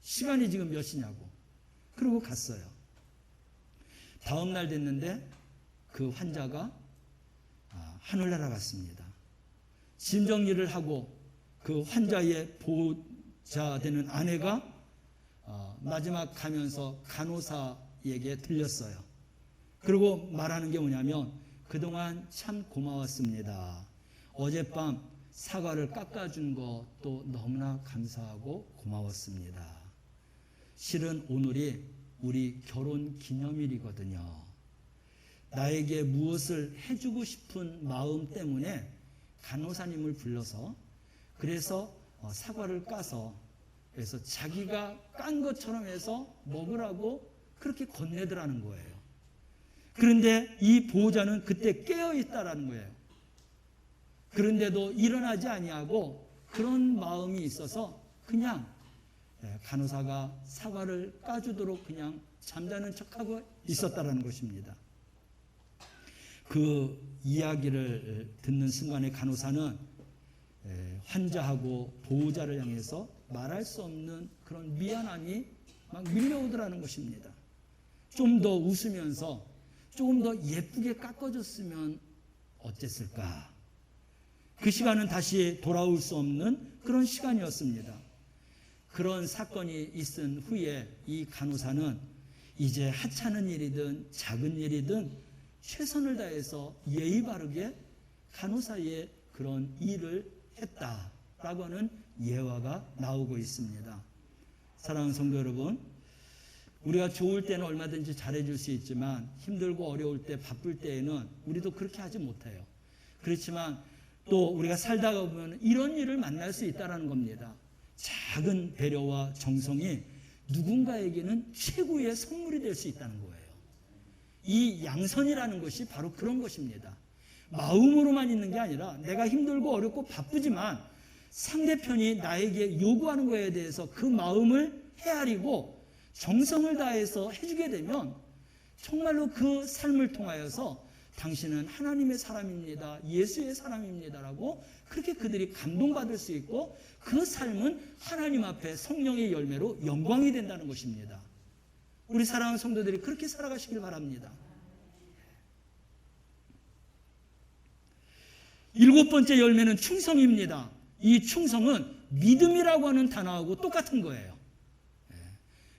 시간이 지금 몇 시냐고. 그러고 갔어요. 다음 날 됐는데 그 환자가 하늘나라 갔습니다. 짐 정리를 하고 그 환자의 보호자 되는 아내가 마지막 가면서 간호사에게 들렸어요. 그리고 말하는 게 뭐냐면 그동안 참 고마웠습니다. 어젯밤 사과를 깎아준 것도 너무나 감사하고 고마웠습니다. 실은 오늘이 우리 결혼 기념일이거든요. 나에게 무엇을 해주고 싶은 마음 때문에 간호사님을 불러서 그래서 사과를 까서 그래서 자기가 깐 것처럼 해서 먹으라고 그렇게 건네더라는 거예요. 그런데 이 보호자는 그때 깨어있다라는 거예요. 그런데도 일어나지 아니하고 그런 마음이 있어서 그냥 간호사가 사과를 까주도록 그냥 잠자는 척하고 있었다라는 것입니다. 그 이야기를 듣는 순간에 간호사는 환자하고 보호자를 향해서 말할 수 없는 그런 미안함이 막 밀려오더라는 것입니다. 좀 더 웃으면서 조금 더 예쁘게 깎아줬으면 어땠을까? 그 시간은 다시 돌아올 수 없는 그런 시간이었습니다. 그런 사건이 있은 후에 이 간호사는 이제 하찮은 일이든 작은 일이든 최선을 다해서 예의 바르게 간호사의 그런 일을 했다라고 하는 예화가 나오고 있습니다. 사랑하는 성도 여러분, 우리가 좋을 때는 얼마든지 잘해줄 수 있지만 힘들고 어려울 때 바쁠 때에는 우리도 그렇게 하지 못해요. 그렇지만 또 우리가 살다가 보면 이런 일을 만날 수 있다는 겁니다. 작은 배려와 정성이 누군가에게는 최고의 선물이 될 수 있다는 거예요. 이 양선이라는 것이 바로 그런 것입니다. 마음으로만 있는 게 아니라 내가 힘들고 어렵고 바쁘지만 상대편이 나에게 요구하는 것에 대해서 그 마음을 헤아리고 정성을 다해서 해주게 되면 정말로 그 삶을 통하여서 당신은 하나님의 사람입니다, 예수의 사람입니다라고 그렇게 그들이 감동받을 수 있고, 그 삶은 하나님 앞에 성령의 열매로 영광이 된다는 것입니다. 우리 사랑하는 성도들이 그렇게 살아가시길 바랍니다. 7번째 열매는 충성입니다. 이 충성은 믿음이라고 하는 단어하고 똑같은 거예요.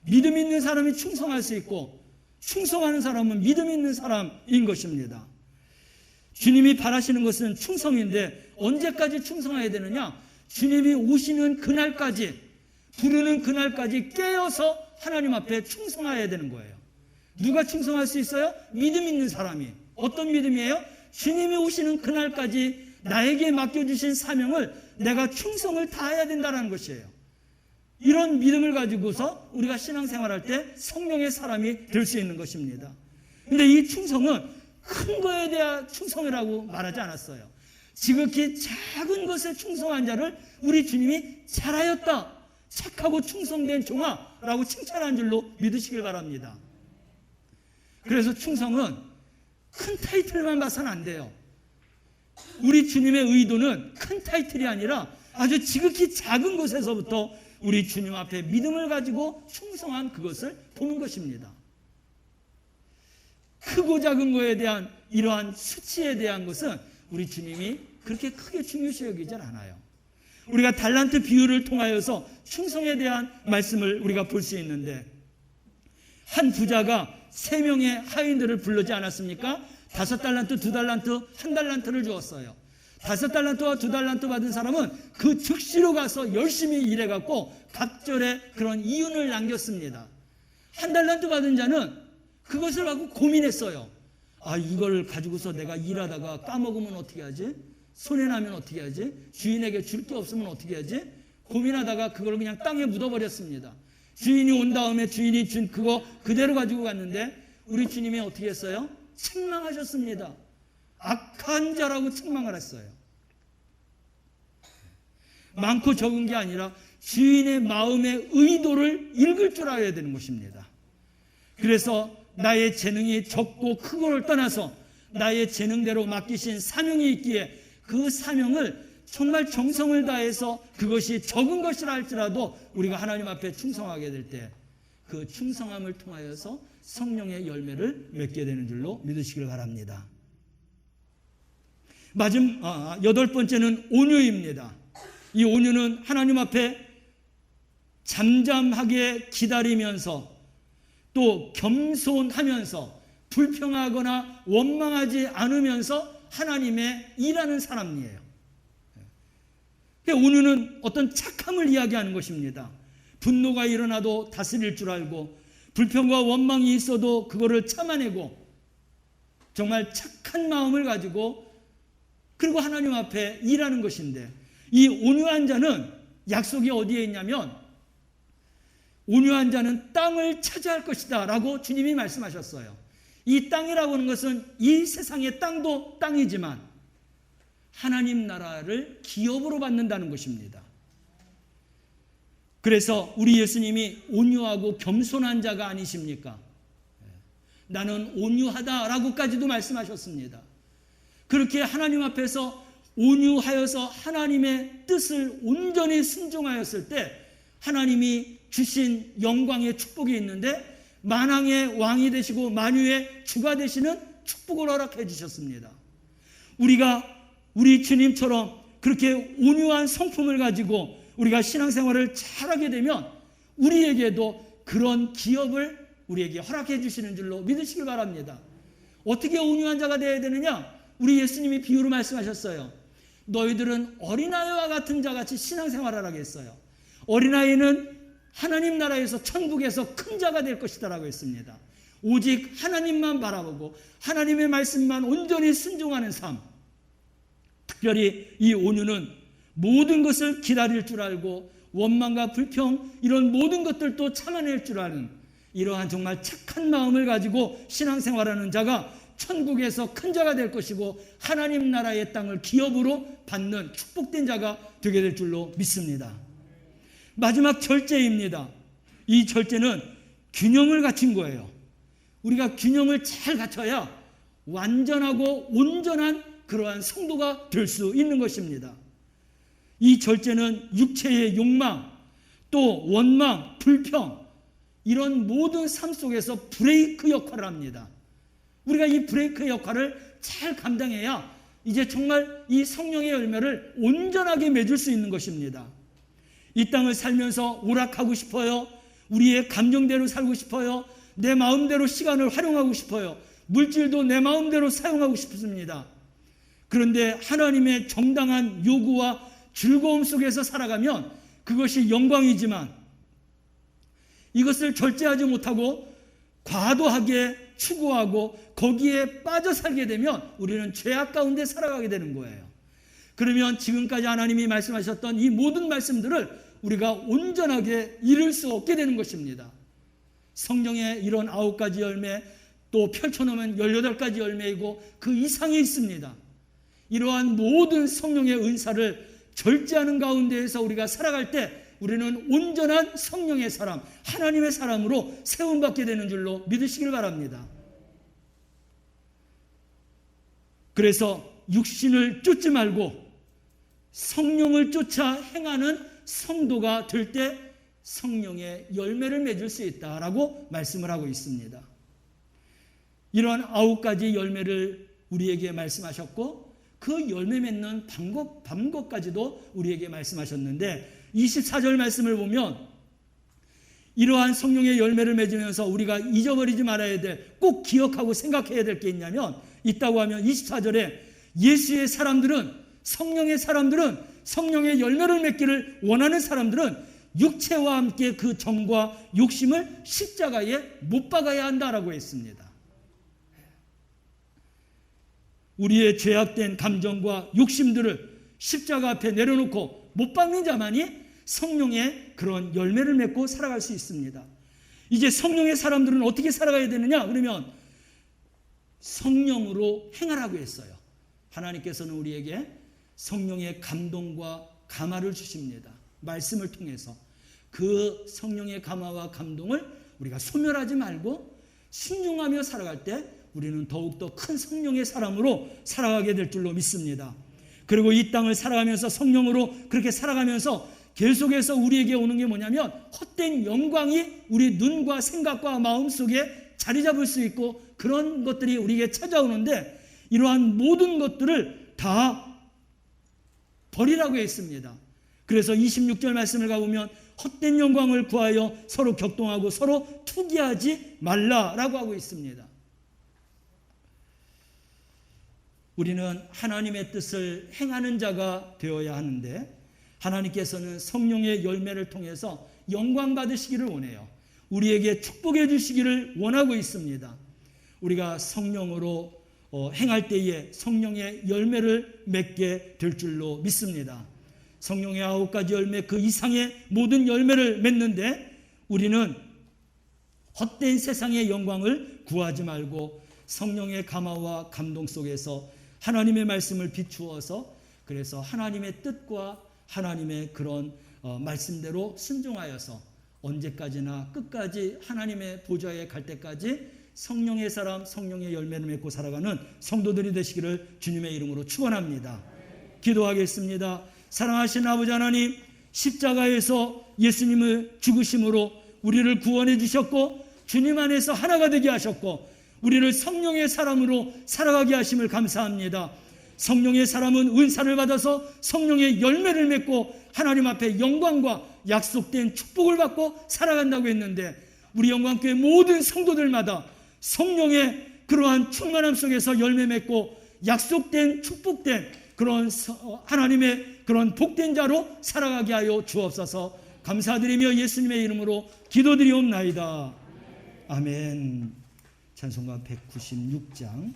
믿음 있는 사람이 충성할 수 있고, 충성하는 사람은 믿음 있는 사람인 것입니다. 주님이 바라시는 것은 충성인데, 언제까지 충성해야 되느냐? 주님이 오시는 그날까지, 부르는 그날까지 깨어서 하나님 앞에 충성해야 되는 거예요. 누가 충성할 수 있어요? 믿음 있는 사람이. 어떤 믿음이에요? 주님이 오시는 그날까지 나에게 맡겨주신 사명을 내가 충성을 다해야 된다는 것이에요. 이런 믿음을 가지고서 우리가 신앙생활할 때 성령의 사람이 될 수 있는 것입니다. 그런데 이 충성은 큰 거에 대한 충성이라고 말하지 않았어요. 지극히 작은 것에 충성한 자를 우리 주님이 잘하였다, 착하고 충성된 종아라고 칭찬한 줄로 믿으시길 바랍니다. 그래서 충성은 큰 타이틀만 봐서는 안 돼요. 우리 주님의 의도는 큰 타이틀이 아니라 아주 지극히 작은 것에서부터 우리 주님 앞에 믿음을 가지고 충성한 그것을 보는 것입니다. 크고 작은 것에 대한 이러한 수치에 대한 것은 우리 주님이 그렇게 크게 중요시 여기지 않아요. 우리가 달란트 비유를 통하여서 충성에 대한 말씀을 우리가 볼 수 있는데, 한 부자가 3명의 하인들을 불르지 않았습니까? 5달란트, 2달란트, 1달란트를 주었어요. 5달란트와 2달란트 받은 사람은 그 즉시로 가서 열심히 일해갖고 갑절에 그런 이윤을 남겼습니다. 1달란트 받은 자는 그것을 갖고 고민했어요. 아, 이걸 가지고서 내가 일하다가 까먹으면 어떻게 하지? 손해나면 어떻게 하지? 주인에게 줄 게 없으면 어떻게 하지? 고민하다가 그걸 그냥 땅에 묻어버렸습니다. 주인이 온 다음에 주인이 준 그거 그대로 가지고 갔는데, 우리 주님이 어떻게 했어요? 책망하셨습니다. 악한 자라고 책망을 했어요. 많고 적은 게 아니라 주인의 마음의 의도를 읽을 줄 알아야 되는 것입니다. 그래서 나의 재능이 적고 크고를 떠나서 나의 재능대로 맡기신 사명이 있기에 그 사명을 정말 정성을 다해서 그것이 적은 것이라 할지라도 우리가 하나님 앞에 충성하게 될 때 그 충성함을 통하여서 성령의 열매를 맺게 되는 줄로 믿으시길 바랍니다. 8번째는 온유입니다. 이 온유는 하나님 앞에 잠잠하게 기다리면서 또 겸손하면서 불평하거나 원망하지 않으면서 하나님의 일하는 사람이에요. 온유는 어떤 착함을 이야기하는 것입니다. 분노가 일어나도 다스릴 줄 알고, 불평과 원망이 있어도 그거를 참아내고, 정말 착한 마음을 가지고 그리고 하나님 앞에 일하는 것인데, 이 온유한 자는 약속이 어디에 있냐면, 온유한 자는 땅을 차지할 것이다 라고 주님이 말씀하셨어요. 이 땅이라고 하는 것은 이 세상의 땅도 땅이지만 하나님 나라를 기업으로 받는다는 것입니다. 그래서 우리 예수님이 온유하고 겸손한 자가 아니십니까? 나는 온유하다라고까지도 말씀하셨습니다. 그렇게 하나님 앞에서 온유하여서 하나님의 뜻을 온전히 순종하였을 때 하나님이 주신 영광의 축복이 있는데, 만왕의 왕이 되시고 만유의 주가 되시는 축복을 허락해 주셨습니다. 우리가 우리 주님처럼 그렇게 온유한 성품을 가지고 우리가 신앙생활을 잘하게 되면 우리에게도 그런 기업을 우리에게 허락해 주시는 줄로 믿으시길 바랍니다. 어떻게 온유한 자가 되어야 되느냐? 우리 예수님이 비유로 말씀하셨어요. 너희들은 어린아이와 같은 자같이 신앙생활을 하게 했어요. 어린아이는 하나님 나라에서 천국에서 큰 자가 될 것이다 라고 했습니다. 오직 하나님만 바라보고 하나님의 말씀만 온전히 순종하는 삶, 특별히 이 온유는 모든 것을 기다릴 줄 알고 원망과 불평 이런 모든 것들도 참아낼 줄 아는 이러한 정말 착한 마음을 가지고 신앙생활하는 자가 천국에서 큰 자가 될 것이고 하나님 나라의 땅을 기업으로 받는 축복된 자가 되게 될 줄로 믿습니다. 마지막 절제입니다. 이 절제는 균형을 갖춘 거예요. 우리가 균형을 잘 갖춰야 완전하고 온전한 그러한 성도가 될 수 있는 것입니다. 이 절제는 육체의 욕망, 또 원망, 불평, 이런 모든 삶 속에서 브레이크 역할을 합니다. 우리가 이 브레이크 역할을 잘 감당해야 이제 정말 이 성령의 열매를 온전하게 맺을 수 있는 것입니다. 이 땅을 살면서 오락하고 싶어요. 우리의 감정대로 살고 싶어요. 내 마음대로 시간을 활용하고 싶어요. 물질도 내 마음대로 사용하고 싶습니다. 그런데 하나님의 정당한 요구와 즐거움 속에서 살아가면 그것이 영광이지만, 이것을 절제하지 못하고 과도하게 추구하고 거기에 빠져 살게 되면 우리는 죄악 가운데 살아가게 되는 거예요. 그러면 지금까지 하나님이 말씀하셨던 이 모든 말씀들을 우리가 온전하게 이룰 수 없게 되는 것입니다. 성령의 이런 9가지 열매, 또 펼쳐놓으면 18가지 열매이고 그 이상이 있습니다. 이러한 모든 성령의 은사를 절제하는 가운데에서 우리가 살아갈 때 우리는 온전한 성령의 사람, 하나님의 사람으로 세움받게 되는 줄로 믿으시길 바랍니다. 그래서 육신을 쫓지 말고 성령을 쫓아 행하는 성도가 될 때 성령의 열매를 맺을 수 있다라고 말씀을 하고 있습니다. 이러한 9가지 열매를 우리에게 말씀하셨고 그 열매 맺는 방법까지도 우리에게 말씀하셨는데 24절 말씀을 보면 이러한 성령의 열매를 맺으면서 우리가 잊어버리지 말아야 될, 꼭 기억하고 생각해야 될 게 있냐면 있다고 하면 24절에 예수의 사람들은, 성령의 사람들은, 성령의 열매를 맺기를 원하는 사람들은 육체와 함께 그 정과 욕심을 십자가에 못 박아야 한다라고 했습니다. 우리의 죄악된 감정과 욕심들을 십자가 앞에 내려놓고 못 박는 자만이 성령의 그런 열매를 맺고 살아갈 수 있습니다. 이제 성령의 사람들은 어떻게 살아가야 되느냐? 그러면 성령으로 행하라고 했어요. 하나님께서는 우리에게 성령의 감동과 감화를 주십니다. 말씀을 통해서 그 성령의 감화와 감동을 우리가 소멸하지 말고 순종하며 살아갈 때 우리는 더욱더 큰 성령의 사람으로 살아가게 될 줄로 믿습니다. 그리고 이 땅을 살아가면서 성령으로 그렇게 살아가면서 계속해서 우리에게 오는 게 뭐냐면 헛된 영광이 우리 눈과 생각과 마음 속에 자리 잡을 수 있고 그런 것들이 우리에게 찾아오는데 이러한 모든 것들을 다 버리라고 했습니다. 그래서 26절 말씀을 가보면 헛된 영광을 구하여 서로 격동하고 서로 투기하지 말라라고 하고 있습니다. 우리는 하나님의 뜻을 행하는 자가 되어야 하는데 하나님께서는 성령의 열매를 통해서 영광 받으시기를 원해요. 우리에게 축복해 주시기를 원하고 있습니다. 우리가 성령으로 행할 때에 성령의 열매를 맺게 될 줄로 믿습니다. 성령의 9가지 열매 그 이상의 모든 열매를 맺는데 우리는 헛된 세상의 영광을 구하지 말고 성령의 감화와 감동 속에서 하나님의 말씀을 비추어서 그래서 하나님의 뜻과 하나님의 그런 말씀대로 순종하여서 언제까지나 끝까지 하나님의 보좌에 갈 때까지 성령의 사람, 성령의 열매를 맺고 살아가는 성도들이 되시기를 주님의 이름으로 축원합니다. 기도하겠습니다. 사랑하신 아버지 하나님, 십자가에서 예수님을 죽으심으로 우리를 구원해 주셨고 주님 안에서 하나가 되게 하셨고 우리를 성령의 사람으로 살아가게 하심을 감사합니다. 성령의 사람은 은사를 받아서 성령의 열매를 맺고 하나님 앞에 영광과 약속된 축복을 받고 살아간다고 했는데 우리 영광교회 모든 성도들마다 성령의 그러한 충만함 속에서 열매 맺고 약속된 축복된 그런 하나님의 그런 복된 자로 살아가게 하여 주옵소서. 감사드리며 예수님의 이름으로 기도드리옵나이다. 아멘. 찬송가 196장.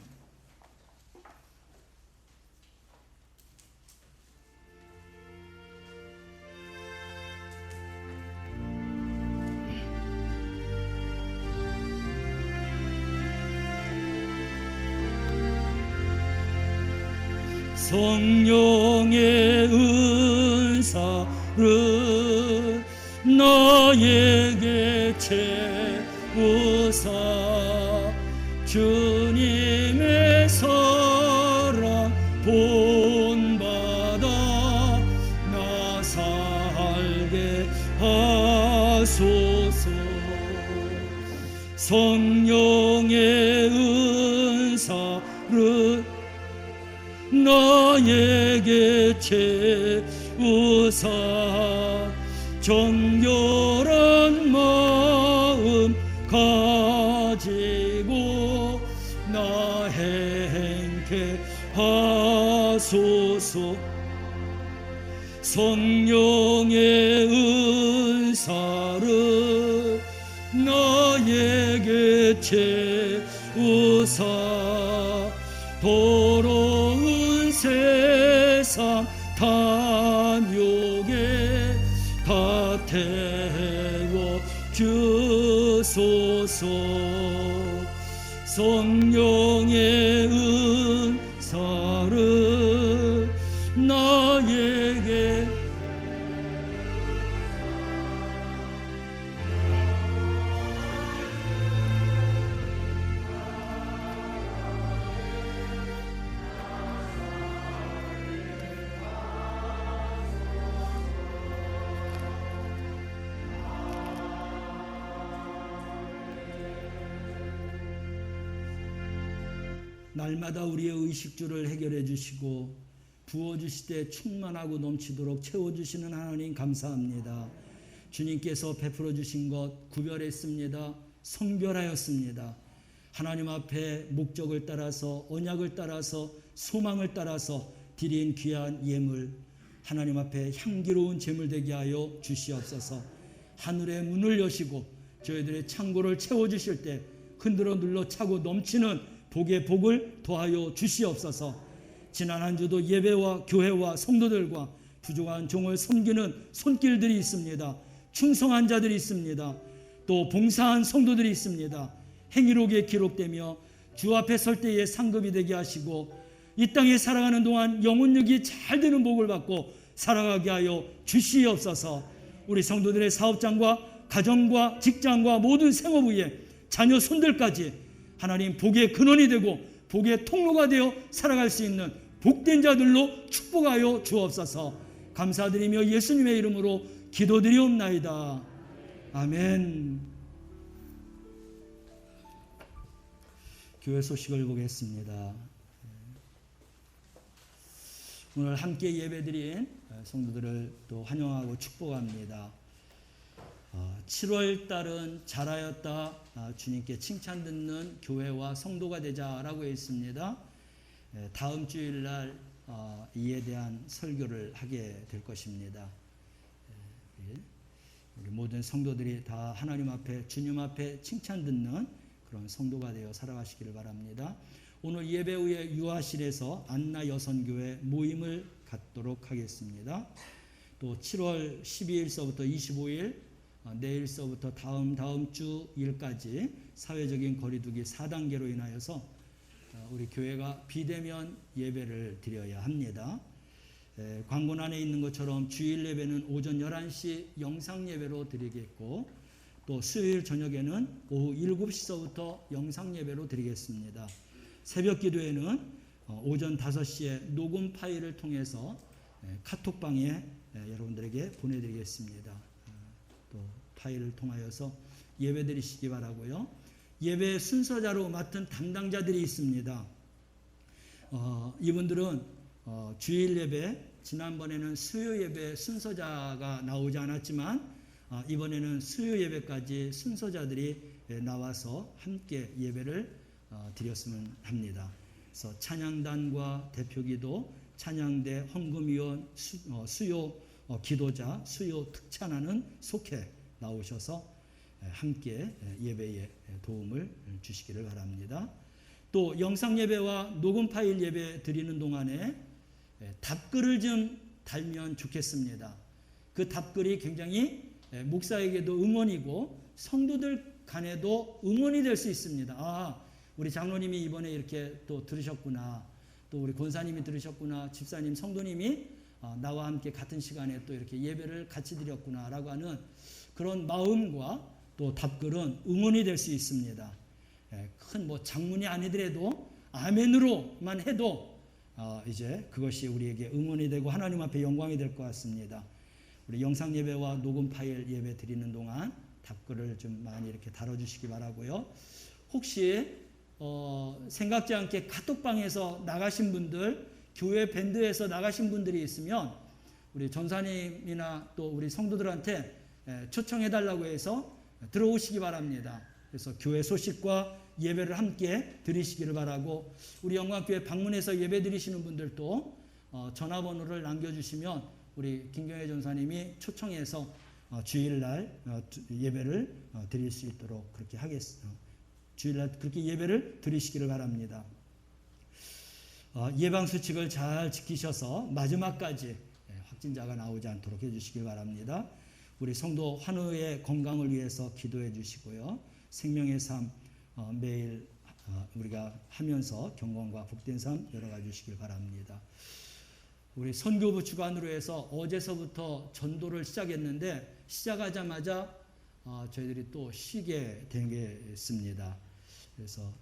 성령의 은사를 나에게 채우사 주님의 사랑 본받아 나 살게 하소서. 성령의 은사를 나에게 채우사 정결한 마음 가지고 나 행케 하소서. 성령의 은사를 나에게 채우사 더러운 세상 탐욕에 다 태워 주소서. 성령의 은사를 나에게 날마다 우리의 의식주를 해결해 주시고 부어주시되 충만하고 넘치도록 채워주시는 하나님 감사합니다. 주님께서 베풀어 주신 것 구별했습니다. 성별하였습니다. 하나님 앞에 목적을 따라서 언약을 따라서 소망을 따라서 드린 귀한 예물 하나님 앞에 향기로운 제물 되게 하여 주시옵소서. 하늘의 문을 여시고 저희들의 창고를 채워주실 때 흔들어 눌러 차고 넘치는 복의 복을 더하여 주시옵소서. 지난 한 주도 예배와 교회와 성도들과 부족한 종을 섬기는 손길들이 있습니다. 충성한 자들이 있습니다. 또 봉사한 성도들이 있습니다. 행위록에 기록되며 주 앞에 설 때에 상급이 되게 하시고 이 땅에 살아가는 동안 영혼력이 잘 되는 복을 받고 살아가게 하여 주시옵소서. 우리 성도들의 사업장과 가정과 직장과 모든 생업 위에 자녀 손들까지 하나님 복의 근원이 되고 복의 통로가 되어 살아갈 수 있는 복된 자들로 축복하여 주옵소서. 감사드리며 예수님의 이름으로 기도드리옵나이다. 아멘. 교회 소식을 보겠습니다. 오늘 함께 예배드린 성도들을 또 환영하고 축복합니다. 7월 달은 잘하였다, 주님께 칭찬 듣는 교회와 성도가 되자라고 했습니다. 다음 주일날 이에 대한 설교를 하게 될 것입니다. 우리 모든 성도들이 다 하나님 앞에 주님 앞에 칭찬 듣는 그런 성도가 되어 살아가시기를 바랍니다. 오늘 예배 후에 유아실에서 안나 여선교회 모임을 갖도록 하겠습니다. 또 7월 12일서부터 25일 내일서부터 다음 주 일까지 사회적인 거리두기 4단계로 인하여서 우리 교회가 비대면 예배를 드려야 합니다. 광고란에 있는 것처럼 주일 예배는 오전 11시 영상 예배로 드리겠고 또 수요일 저녁에는 오후 7시서부터 영상 예배로 드리겠습니다. 새벽 기도회는 오전 5시에 녹음 파일을 통해서 카톡방에 여러분들에게 보내드리겠습니다. 또 파일을 통하여서 예배 드리시기 바라고요. 예배 순서자로 맡은 담당자들이 있습니다. 이분들은 주일 예배, 지난번에는 수요 예배 순서자가 나오지 않았지만 이번에는 수요 예배까지 순서자들이 나와서 함께 예배를 드렸으면 합니다. 그래서 찬양단과 대표기도, 찬양대, 헌금위원, 수요 기도자, 수요 특찬하는 속회 나오셔서 함께 예배에 도움을 주시기를 바랍니다. 또 영상 예배와 녹음 파일 예배 드리는 동안에 답글을 좀 달면 좋겠습니다. 그 답글이 굉장히 목사에게도 응원이고 성도들 간에도 응원이 될 수 있습니다. 우리 장로님이 이번에 이렇게 또 들으셨구나, 또 우리 권사님이 들으셨구나, 집사님, 성도님이 나와 함께 같은 시간에 또 이렇게 예배를 같이 드렸구나라고 하는 그런 마음과 또 답글은 응원이 될 수 있습니다. 큰 뭐 장문이 아니더라도 아멘으로만 해도 이제 그것이 우리에게 응원이 되고 하나님 앞에 영광이 될 것 같습니다. 우리 영상 예배와 녹음 파일 예배 드리는 동안 답글을 좀 많이 이렇게 다뤄주시기 바라고요. 혹시 생각지 않게 카톡방에서 나가신 분들, 교회 밴드에서 나가신 분들이 있으면 우리 전사님이나 또 우리 성도들한테 초청해 달라고 해서 들어오시기 바랍니다. 그래서 교회 소식과 예배를 함께 드리시기를 바라고, 우리 영광교회 방문해서 예배 드리시는 분들도 전화번호를 남겨주시면 우리 김경혜 전사님이 초청해서 주일날 예배를 드릴 수 있도록 그렇게 하겠습니다. 주일날 그렇게 예배를 드리시기를 바랍니다. 예방수칙을 잘 지키셔서 마지막까지 확진자가 나오지 않도록 해주시길 바랍니다. 우리 성도 환우의 건강을 위해서 기도해 주시고요. 생명의 삶 매일 우리가 하면서 경건과 복된 삶 열어가 주시길 바랍니다. 우리 선교부 주관으로 해서 어제서부터 전도를 시작했는데 시작하자마자 저희들이 또 쉬게 되겠습니다. 그래서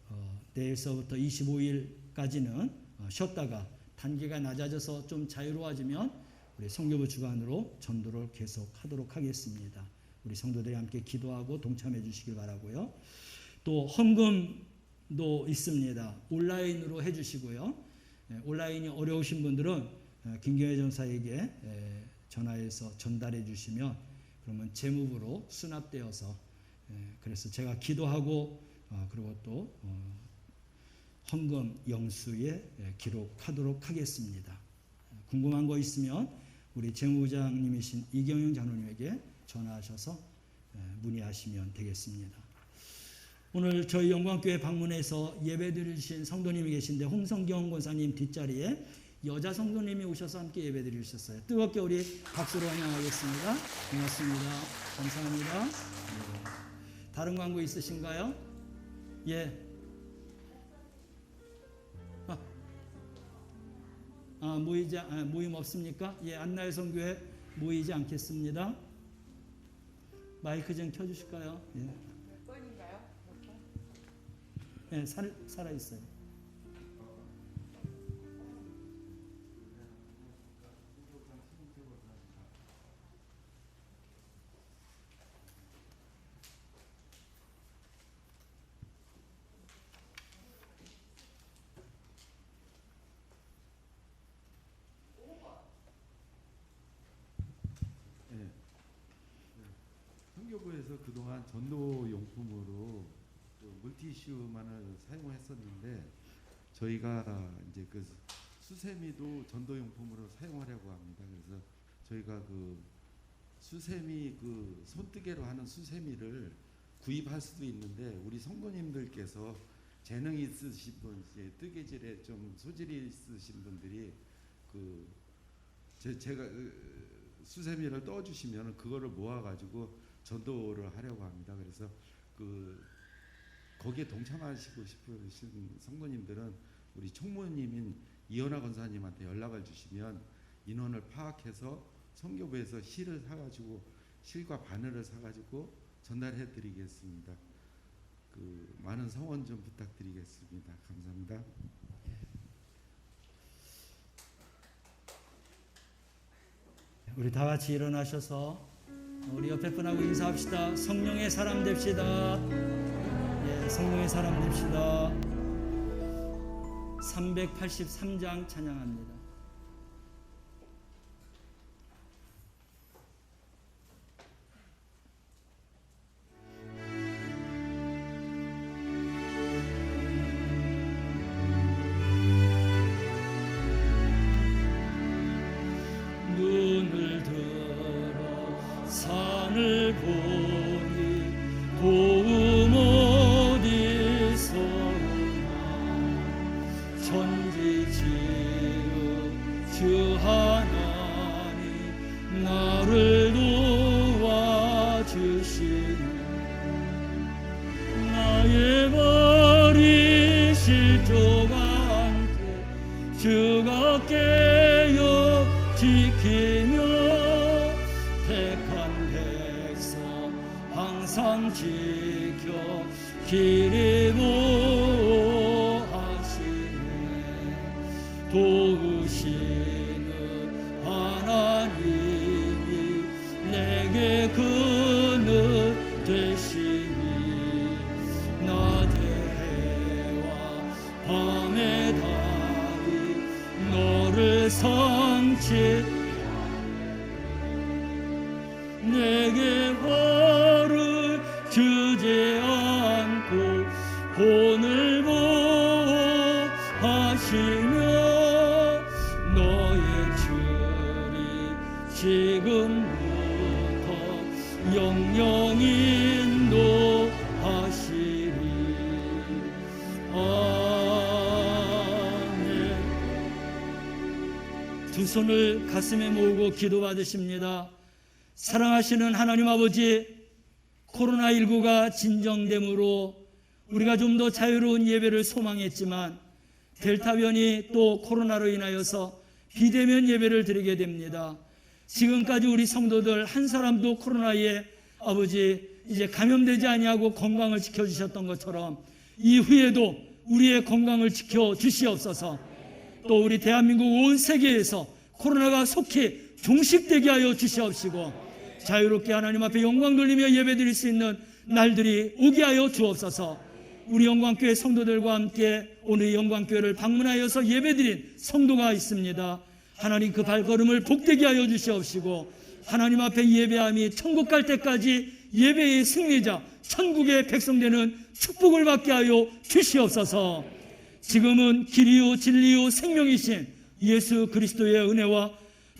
내일서부터 25일까지는 쉬었다가 단계가 낮아져서 좀 자유로워지면 우리 선교부 주관으로 전도를 계속하도록 하겠습니다. 우리 성도들이 함께 기도하고 동참해 주시길 바라고요. 또 헌금도 있습니다. 온라인으로 해주시고요. 온라인이 어려우신 분들은 김경혜 전사에게 전화해서 전달해 주시면 그러면 재무부로 수납되어서 그래서 제가 기도하고 그리고 또 헌금 영수에 기록하도록 하겠습니다. 궁금한 거 있으면 우리 재무부장님이신 이경영 장로님에게 전화하셔서 문의하시면 되겠습니다. 오늘 저희 영광교회 방문해서 예배드리신 성도님이 계신데 홍성경 권사님 뒷자리에 여자 성도님이 오셔서 함께 예배드리셨어요. 뜨겁게 우리 박수로 환영하겠습니다. 고맙습니다. 감사합니다. 네. 다른 광고 있으신가요? 예. 모임 없습니까? 예, 안나의 성교회 모이지 않겠습니다. 마이크 좀 켜주실까요? 예. 몇 번인가요? 예, 살아 있어요. 선교부에서 그동안 전도 용품으로 물티슈만을 사용했었는데 저희가 이제 그 수세미도 전도 용품으로 사용하려고 합니다. 그래서 저희가 그 수세미 그 손뜨개로 하는 수세미를 구입할 수도 있는데 우리 성도님들께서 재능이 있으신 분, 뜨개질에 좀 소질이 있으신 분들이 그 제가 수세미를 떠주시면 그거를 모아가지고 전도를 하려고 합니다. 그래서 그 거기에 동참하시고 싶으신 성도님들은 우리 총무님인 이현아 권사님한테 연락을 주시면 인원을 파악해서 선교부에서 실을 사가지고 실과 바늘을 사가지고 전달해 드리겠습니다. 그 많은 성원 좀 부탁드리겠습니다. 감사합니다. 우리 다 같이 일어나셔서 우리 옆에 분하고 인사합시다. 성령의 사람 됩시다. 예, 성령의 사람 됩시다. 383장 찬양합니다. 눈을 들어 산을 보니 도움 어디서 오나 천지지은 주 하나님 나를 도와주시니 나의 발이 실족한 때 주가 깨어 지키며 택한 백성 항상 지켜 길이 보호하시네 도우시는 하나님이 내게 그늘 되시니 낮의 해와 밤의 달이 너를 성치 내게 벌을 주지 않고 본을 보호하시며 너의 주리 지금부터 영영 인도하시리. 아멘. 두 손을 가슴에 모으고 기도받으십니다. 사랑하시는 하나님 아버지, 코로나19가 진정됨으로 우리가 좀 더 자유로운 예배를 소망했지만 델타 변이 또 코로나로 인하여서 비대면 예배를 드리게 됩니다. 지금까지 우리 성도들 한 사람도 코로나에 아버지 이제 감염되지 아니하고 건강을 지켜주셨던 것처럼 이후에도 우리의 건강을 지켜주시옵소서. 또 우리 대한민국 온 세계에서 코로나가 속히 종식되게 하여 주시옵시고 자유롭게 하나님 앞에 영광 돌리며 예배드릴 수 있는 날들이 오게 하여 주옵소서. 우리 영광교회 성도들과 함께 오늘 영광교회를 방문하여서 예배드린 성도가 있습니다. 하나님 그 발걸음을 복되게 하여 주시옵시고 하나님 앞에 예배함이 천국 갈 때까지 예배의 승리자 천국의 백성 되는 축복을 받게 하여 주시옵소서. 지금은 길이요 진리요 생명이신 예수 그리스도의 은혜와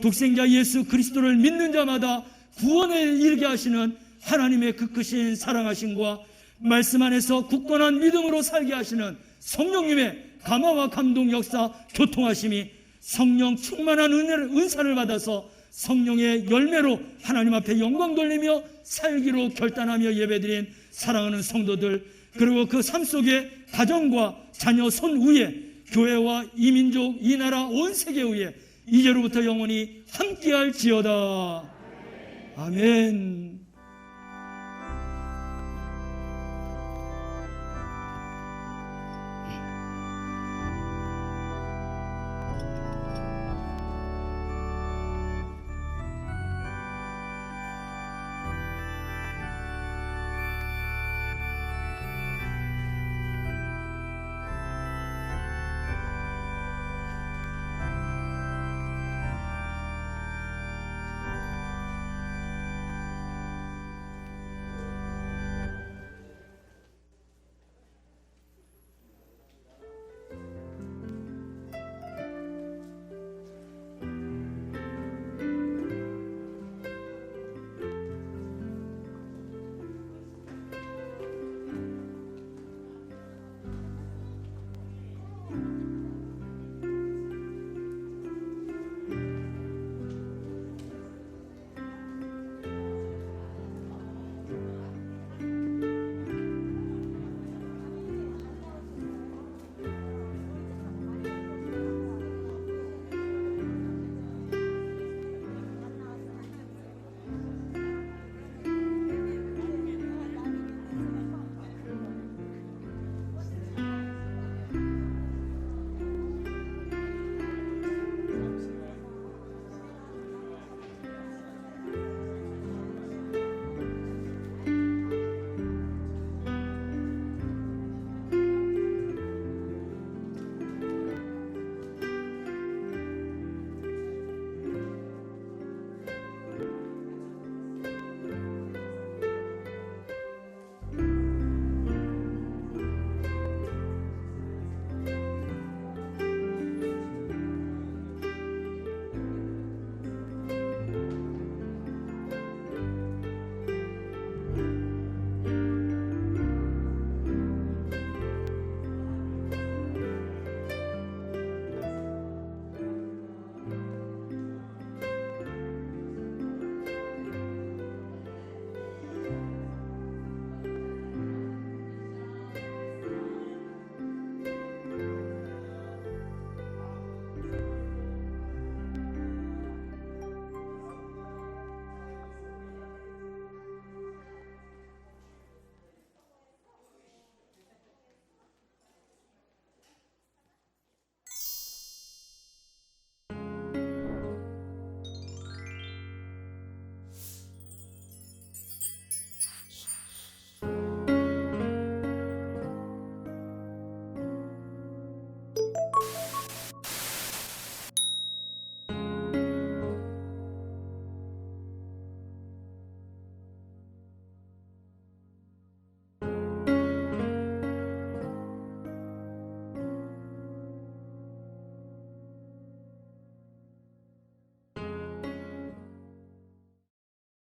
독생자 예수 그리스도를 믿는 자마다 구원에 이르게 하시는 하나님의 그 크신 사랑하심과 말씀 안에서 굳건한 믿음으로 살게 하시는 성령님의 감화와 감동 역사 교통하심이 성령 충만한 은사를 받아서 성령의 열매로 하나님 앞에 영광 돌리며 살기로 결단하며 예배드린 사랑하는 성도들, 그리고 그 삶 속에 가정과 자녀 손 위에 교회와 이 민족 이 나라 온 세계 위에 이제로부터 영원히 함께할지어다. 아멘.